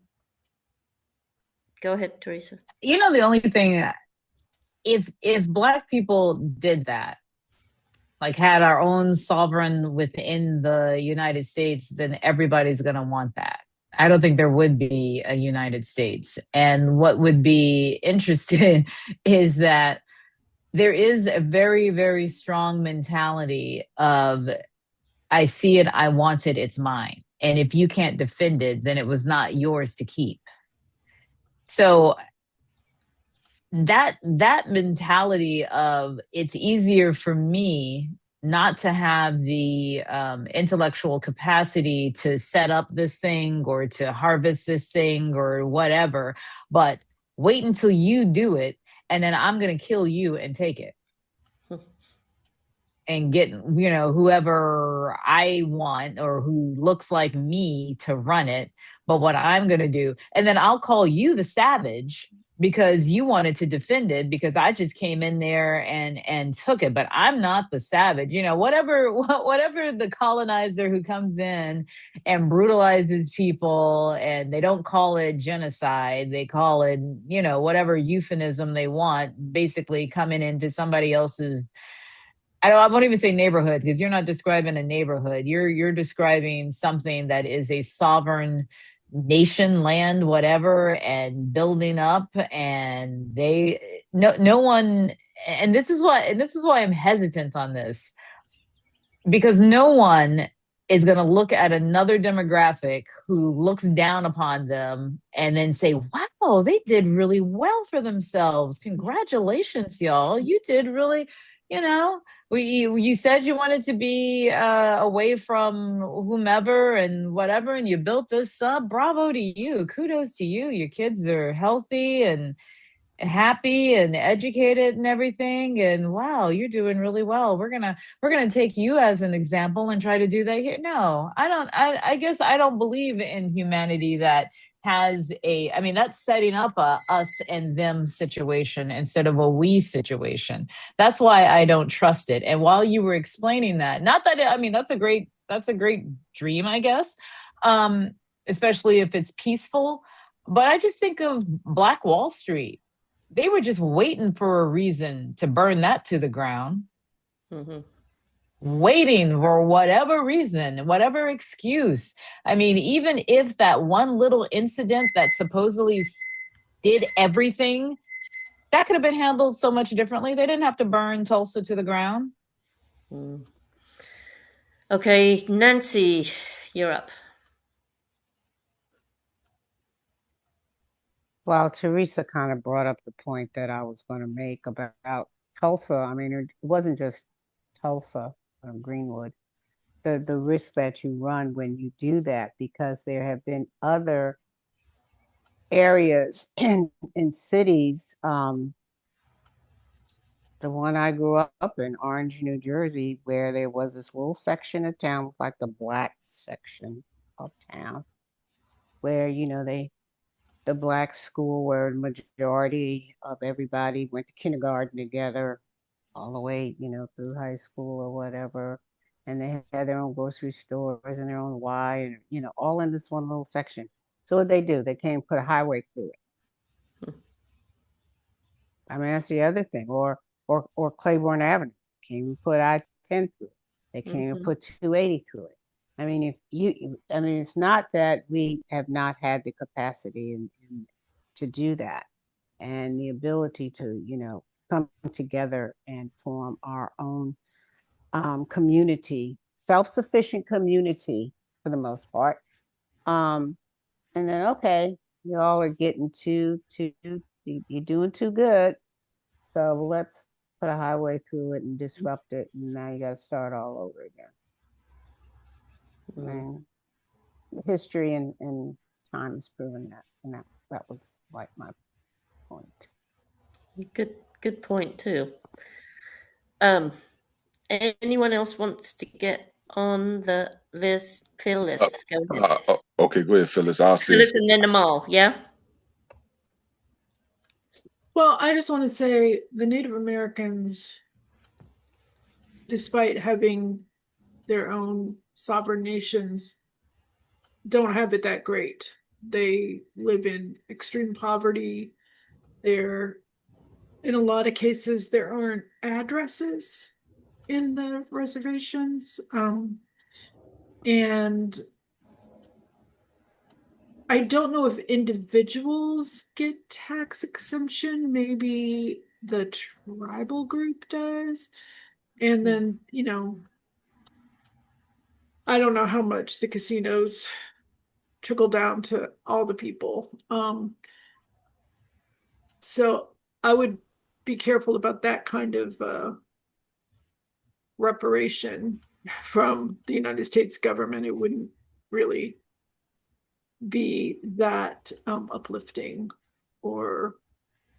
Go ahead, Teresa. The only thing, if Black people did that, like had our own sovereign within the United States, then everybody's going to want that. I don't think there would be a United States. And what would be interesting is that there is a very, very strong mentality of, I see it, I want it, it's mine. And if you can't defend it, then it was not yours to keep. So that mentality of it's easier for me not to have the intellectual capacity to set up this thing or to harvest this thing or whatever, but wait until you do it, and then I'm going to kill you and take it. And get, whoever I want or who looks like me to run it. But what I'm going to do, and then I'll call you the savage because you wanted to defend it because I just came in there and took it. But I'm not the savage. Whatever the colonizer who comes in and brutalizes people, and they don't call it genocide, they call it, whatever euphemism they want, basically coming into somebody else's, I won't even say neighborhood, because you're not describing a neighborhood. You're describing something that is a sovereign nation, land, whatever, and building up. And no one, and this is why I'm hesitant on this, because no one is going to look at another demographic who looks down upon them and then say, wow, they did really well for themselves. Congratulations, y'all. You did really, you said you wanted to be away from whomever and whatever, and you built this up. Bravo to you. Kudos to you. Your kids are healthy and happy and educated and everything, and wow, you're doing really well, we're gonna take you as an example and try to do that here. No, I don't. I guess I don't believe in humanity that has a, I mean, that's setting up a us and them situation instead of a we situation. That's why I don't trust it. And while you were explaining that, not that I mean, that's a great dream, I guess, um especially if it's peaceful, but I just think of Black Wall Street. They were just waiting for a reason to burn that to the ground, Mm-hmm. waiting for whatever reason, whatever excuse. I mean, even if that one little incident that supposedly did everything, that could have been handled so much differently. They didn't have to burn Tulsa to the ground. Mm. Okay, Nancy, you're up. Well, Teresa kind of brought up the point that I was going to make about Tulsa. I mean, it wasn't just Tulsa, Greenwood. The risk that you run when you do that, because there have been other areas in cities. The one I grew up in, Orange, New Jersey, where there was this little section of town, was like the black section of town, where the black school where the majority of everybody went to kindergarten together, all the way, through high school or whatever. And they had their own grocery stores and their own Y, and all in this one little section. So what they do, they came and put a highway through it. I mean, that's the other thing. Or Claiborne Avenue came and put I-10 through it. They came and Mm-hmm. put 280 through it. I mean, I mean, it's not that we have not had the capacity to do that, and the ability to, come together and form our own community, self-sufficient community for the most part. Um, and then, okay, you all are getting you're doing too good. So let's put a highway through it and disrupt it. And now you got to start all over again. I Mm. mean, history and time has proven that. And that was like my point. Good point too. Anyone else wants to get on the list? Phyllis, go ahead. Okay, go ahead, Phyllis. I'll say Phyllis so. and then Amal, yeah? Well, I just want to say the Native Americans, despite having their own sovereign nations, don't have it that great. They live in extreme poverty. They're, in a lot of cases, there aren't addresses in the reservations. And I don't know if individuals get tax exemption. Maybe the tribal group does. And then, I don't know how much the casinos trickle down to all the people. So I would be careful about that kind of reparation from the United States government. It wouldn't really be that uplifting or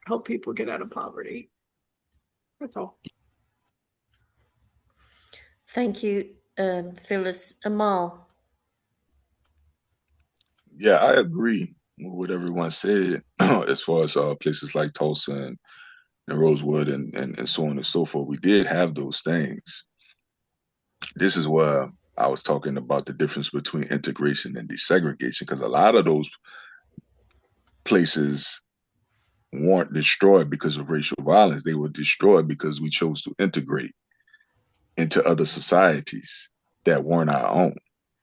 help people get out of poverty. That's all. Thank you, Phyllis. Amal. Yeah, I agree with what everyone said as far as places like Tulsa and Rosewood and so on and so forth. We did have those things. This is where I was talking about the difference between integration and desegregation, because a lot of those places weren't destroyed because of racial violence. They were destroyed because we chose to integrate into other societies that weren't our own.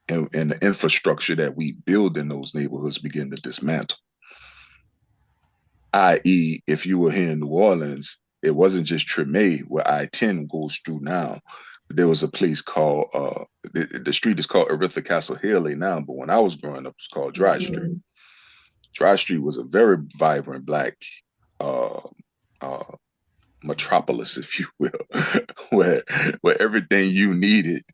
And the infrastructure that we build in those neighborhoods begin to dismantle. I.e., if you were here in New Orleans, it wasn't just Treme where I-10 goes through now. There was a place called the street is called Aretha Castle Haley now, but when I was growing up, it was called Dry Street. Dry Street was a very vibrant black uh, uh, metropolis, if you will, where everything you needed,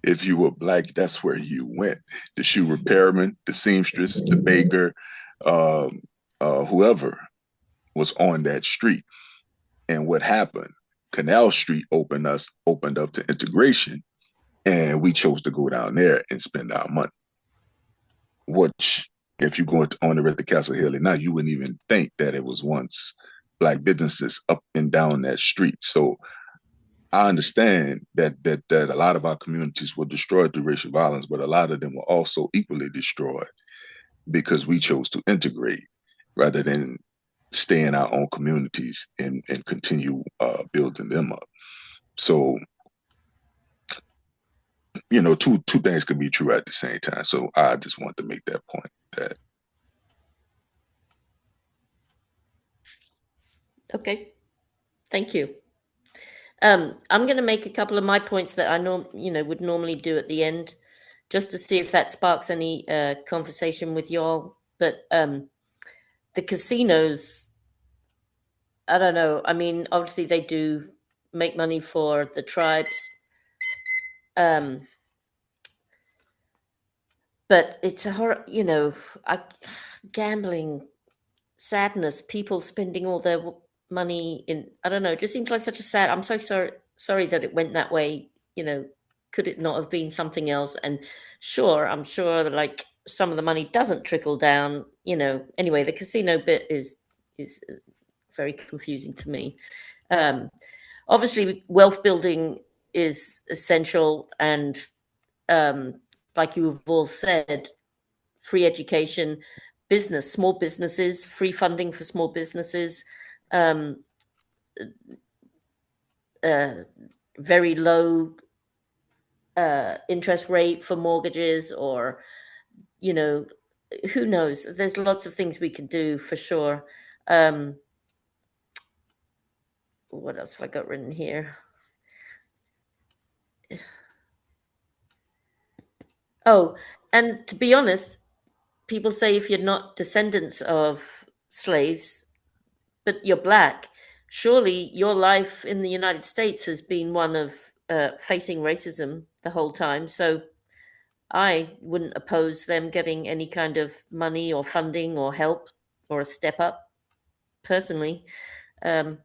if you were black, that's where you went. The shoe repairman, the seamstress, the baker, um, whoever. was on that street. And what happened? Canal Street opened up to integration, and we chose to go down there and spend our money. Which, if you go on the Red Castle Hill now, you wouldn't even think that it was once black businesses up and down that street. So I understand that a lot of our communities were destroyed through racial violence, but a lot of them were also equally destroyed because we chose to integrate rather than stay in our own communities and continue building them up. So, two things could be true at the same time. So I just want to make that point. That Okay, thank you. I'm going to make a couple of my points that I would normally do at the end, just to see if that sparks any conversation with y'all. But the casinos, I don't know. I mean, obviously they do make money for the tribes, um, but it's a horror. Gambling, sadness, people spending all their money in. I don't know. It just seems like such a sad. I'm so sorry that it went that way. Could it not have been something else? And sure, I'm sure that like some of the money doesn't trickle down. Anyway, the casino bit is very confusing to me. Obviously, wealth building is essential, and like you've all said, free education, small businesses, free funding for small businesses, um, very low interest rate for mortgages, or who knows? There's lots of things we can do for sure. What else have I got written here? Oh, and to be honest, people say if you're not descendants of slaves, but you're black, surely your life in the United States has been one of facing racism the whole time. So I wouldn't oppose them getting any kind of money or funding or help or a step up personally. Um,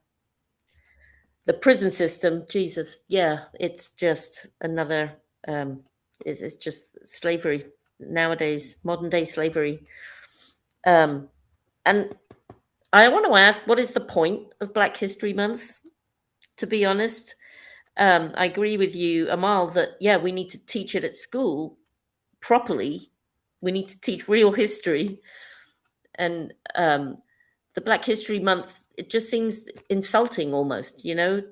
the prison system, Jesus, yeah, it's just another, it's just slavery nowadays, modern day slavery. And I want to ask, what is the point of Black History Month? To be honest, I agree with you, Amal, that yeah, we need to teach it at school properly. We need to teach real history, and the Black History Month, it just seems insulting almost. I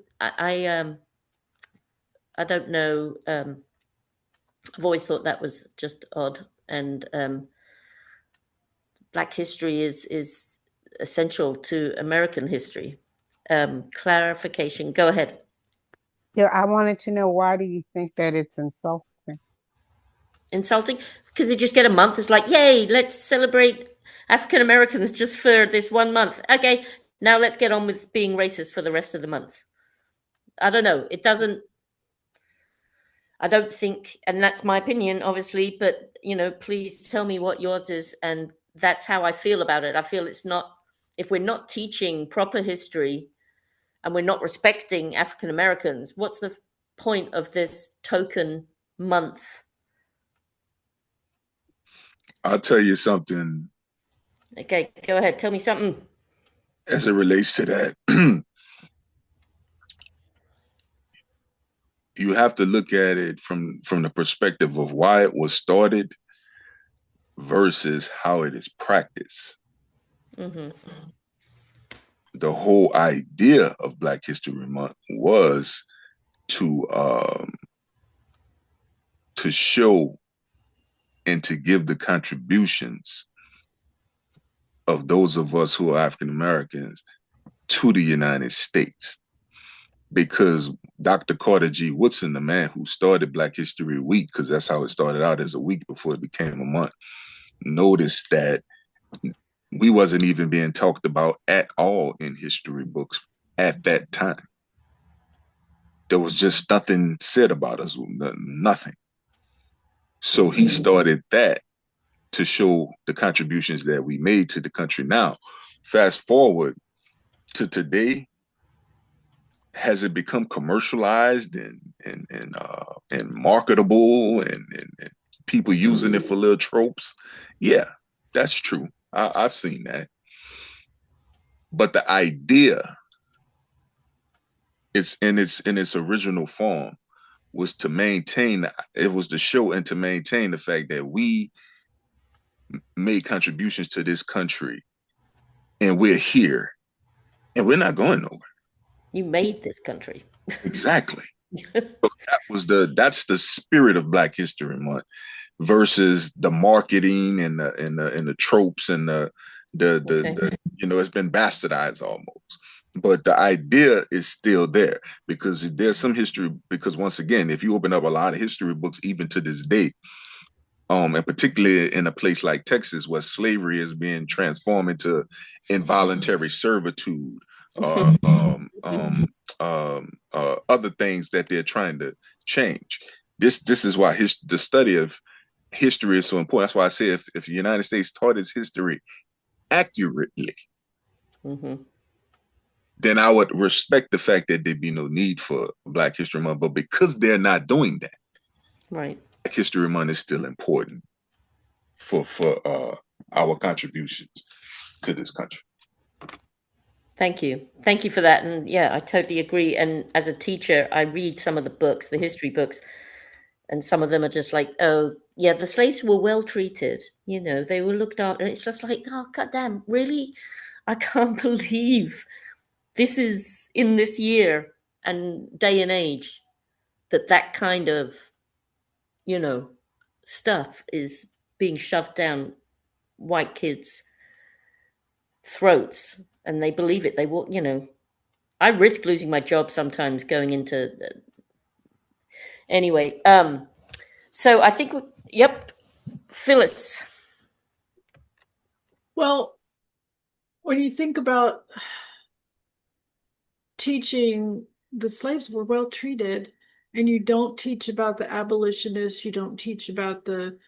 don't know. I've always thought that was just odd, and Black history is essential to American history. Clarification. Go ahead. Yeah, I wanted to know, why do you think that it's insulting? Insulting because they just get a month. It's like, yay, let's celebrate African Americans just for this 1 month. Okay, now let's get on with being racist for the rest of the month. I don't know. It doesn't. I don't think, and that's my opinion, obviously. But please tell me what yours is, and that's how I feel about it. I feel it's not. If we're not teaching proper history and we're not respecting African Americans, what's the point of this token month? I'll tell you something Okay, go ahead. Tell me something. as it relates to that. You have to look at it from the perspective of why it was started versus how it is practiced. Mm-hmm. The whole idea of Black History Month was to show and to give the contributions of those of us who are African Americans to the United States. Because Dr. Carter G. Woodson, the man who started Black History Week, because that's how it started out, as a week before it became a month, noticed that we wasn't even being talked about at all in history books at that time. There was just nothing said about us, nothing. So he started that to show the contributions that we made to the country. Now, fast forward, to today, has it become commercialized and marketable and people using it for little tropes? Yeah, that's true. I've seen that. But the idea, it's in its original form, was to maintain. It was to show and to maintain the fact that we made contributions to this country, and we're here, and we're not going nowhere. You made this country. Exactly. That's the spirit of Black History Month versus the marketing and the tropes and Okay. it's been bastardized almost. But the idea is still there because there's some history. Because once again, if you open up a lot of history books, even to this day, and particularly in a place like Texas, where slavery is being transformed into involuntary servitude, uh, um, um, other things that they're trying to change. This is why the study of history is so important. That's why I say if the United States taught its history accurately, Mm-hmm. then I would respect the fact that there'd be no need for Black History Month. But because they're not doing that, Right. Black History Month is still important for our contributions to this country. Thank you. Thank you for that. And yeah, I totally agree. And as a teacher, I read some of the books, the history books, and some of them are just like, oh, yeah, the slaves were well treated. They were looked after. And it's just like, oh, goddamn, really? I can't believe this is in this year and day and age that kind of, you know, stuff is being shoved down white kids' throats and they believe it. They will, I risk losing my job sometimes going into anyway. So I think, yep, Phyllis. Well, when you think about teaching, the slaves were well treated, and you don't teach about the abolitionists, you don't teach about the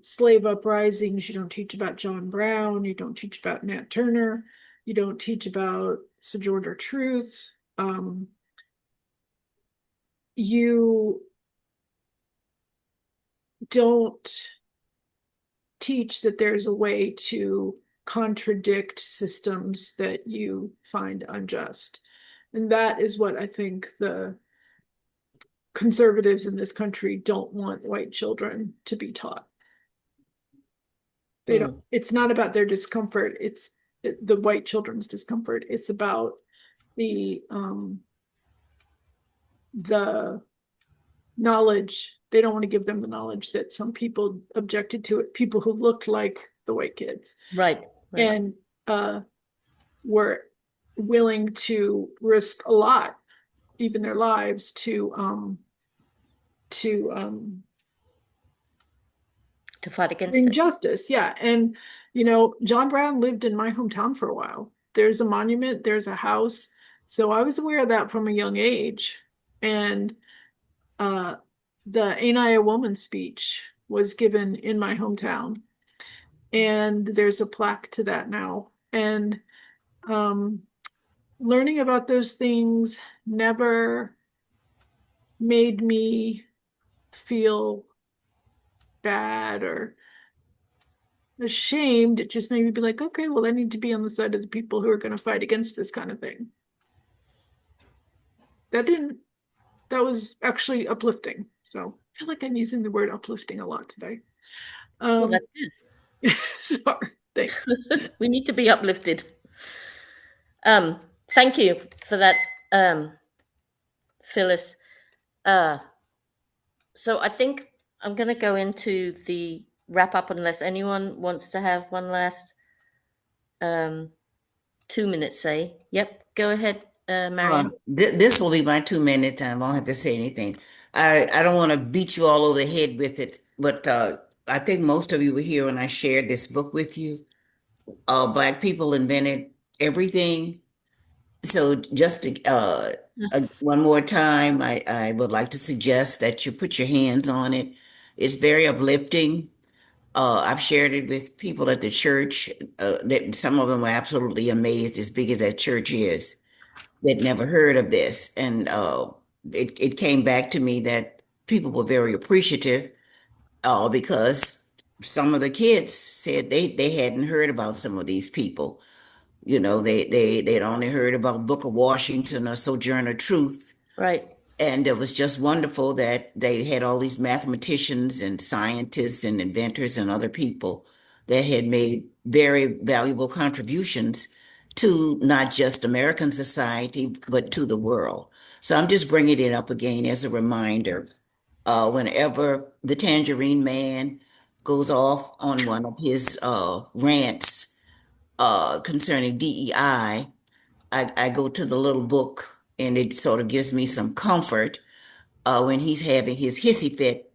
slave uprisings, you don't teach about John Brown, you don't teach about Nat Turner, you don't teach about Sojourner Truth. You don't teach that there's a way to contradict systems that you find unjust. And that is what I think the conservatives in this country don't want white children to be taught. They don't, it's not about their discomfort, it's the white children's discomfort. It's about the knowledge. They don't want to give them the knowledge that some people objected to it, people who looked like the white kids. Right. And were willing to risk a lot, even their lives, to fight against injustice. Yeah. And John Brown lived in my hometown for a while. There's a monument, there's a house. So I was aware of that from a young age. And the Ain't I a Woman speech was given in my hometown. And there's a plaque to that now. And learning about those things never made me feel bad or ashamed. It just made me be like, okay, well, I need to be on the side of the people who are going to fight against this kind of thing. That was actually uplifting. So I feel like I'm using the word uplifting a lot today. Well, that's good. Sorry. Thanks. We need to be uplifted. Thank you for that, Phyllis. So I think I'm going to go into the wrap up unless anyone wants to have one last 2 minutes, say. Yep, go ahead, Marianne. This will be my 2 minutes, and I won't have to say anything. I don't want to beat you all over the head with it, but I think most of you were here when I shared this book with you. Black people invented everything. So just one more time, I would like to suggest that you put your hands on it. It's very uplifting. I've shared it with people at the church. That some of them were absolutely amazed, as big as that church is. They'd never heard of this, and it came back to me that people were very appreciative, because some of the kids said they hadn't heard about some of these people. You know, they'd only heard about Booker Washington or Sojourner Truth. Right. And it was just wonderful that they had all these mathematicians and scientists and inventors and other people that had made very valuable contributions to not just American society, but to the world. So I'm just bringing it up again as a reminder. Whenever the Tangerine Man goes off on one of his rants concerning DEI, I go to the little book and it sort of gives me some comfort when he's having his hissy fit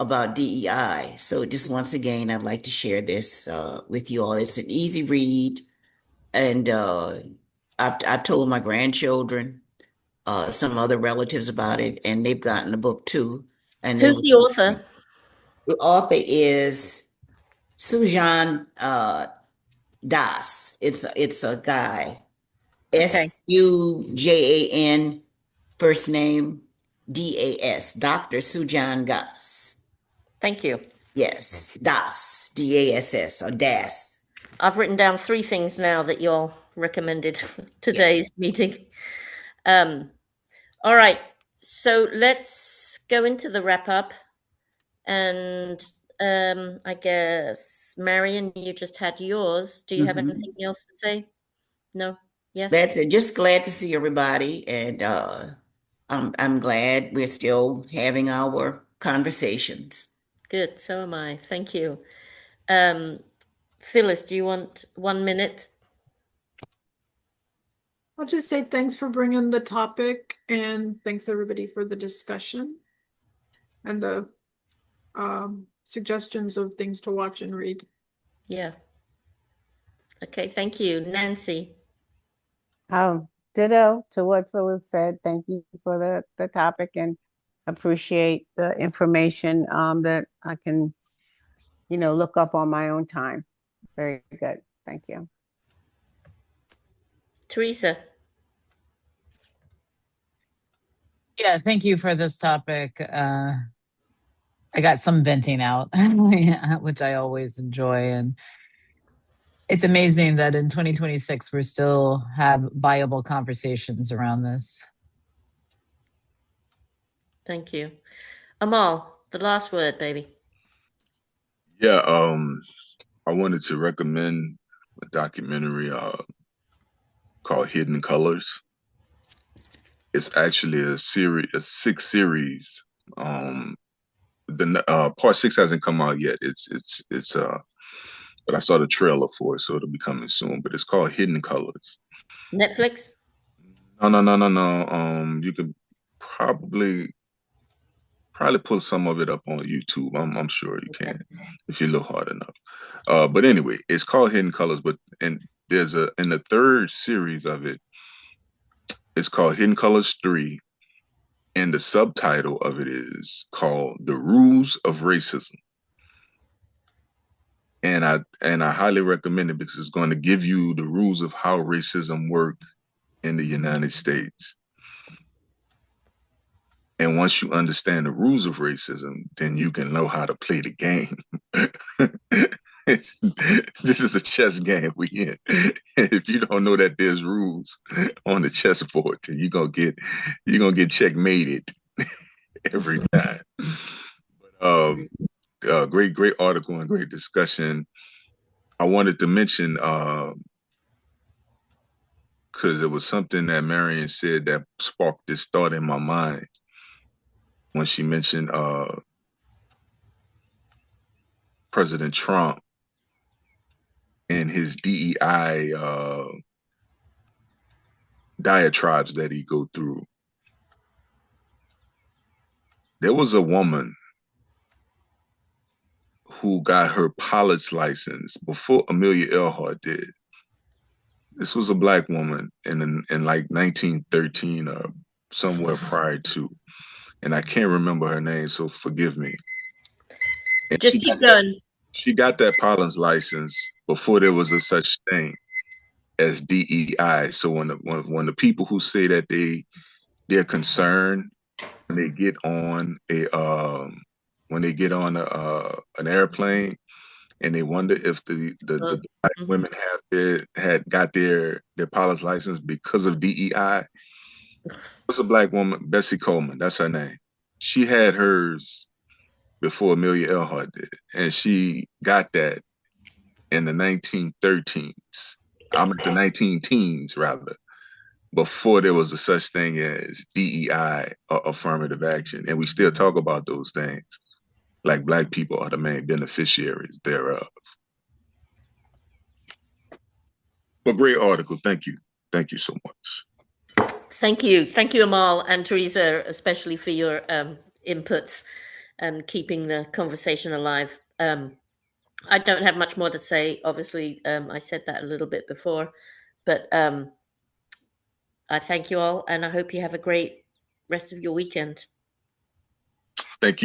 about DEI. So just once again, I'd like to share this with you all. It's an easy read, and I've told my grandchildren, some other relatives about it, and they've gotten the book too. And they Who's were, the author? the author is Sujan Das. It's a guy. Okay. Sujan, first name Das, Dr. Sujan Das. Thank you. Yes, Das, DASS, or DAS. I've written down 3 things now that you all recommended today's meeting. All right. So let's go into the wrap up. And I guess, Marion, you just had yours. Do you have anything else to say? No? Yes? That's it. Just glad to see everybody, and I'm glad we're still having our conversations. Good. So am I. Thank you. Phyllis, do you want 1 minute? I'll just say thanks for bringing the topic, and thanks everybody for the discussion and the suggestions of things to watch and read. Yeah. Okay. Thank you. Nancy. Ditto to what Phyllis said. Thank you for the topic and appreciate the information that I can, look up on my own time. Very good. Thank you. Teresa. Yeah, thank you for this topic. I got some venting out, which I always enjoy. And it's amazing that in 2026, we're still have viable conversations around this. Thank you. Amal, the last word, baby. Yeah, I wanted to recommend a documentary called Hidden Colors. It's actually a 6 series. The part 6 hasn't come out yet. But I saw the trailer for it, so it'll be coming soon. But it's called Hidden Colors. Netflix? No. You could probably pull some of it up on YouTube. I'm sure you can if you look hard enough. But anyway, it's called Hidden Colors. And there's in the 3rd series of it, it's called Hidden Colors 3, and the subtitle of it is called The Rules of Racism. And I highly recommend it because it's going to give you the rules of how racism works in the United States. And once you understand the rules of racism, then you can know how to play the game. This is a chess game we in. If you don't know that there's rules on the chessboard, then you're gonna get checkmated every time. But great article and great discussion. I wanted to mention because it was something that Marion said that sparked this thought in my mind when she mentioned President Trump and his DEI diatribes that he go through. There was a woman who got her pilot's license before Amelia Earhart did. This was a Black woman in like 1913 or somewhere prior to, and I can't remember her name, so forgive me. And Just keep going. She got that pilot's license before there was a such thing as DEI. So when the people who say that they're concerned when they get on a when they get on an airplane and they wonder if the black Mhm. women had got their pilot's license because of DEI. What's a black woman? Bessie Coleman, that's her name. She had hers before Amelia Earhart did, and she got that in the 1913s. I'm at the 19 teens rather, before there was a such thing as DEI or affirmative action, and we still talk about those things like black people are the main beneficiaries thereof. But great article. Thank you. Thank you so much. Thank you, Amal and Teresa, especially for your inputs and keeping the conversation alive. I don't have much more to say. Obviously, I said that a little bit before, but I thank you all, and I hope you have a great rest of your weekend.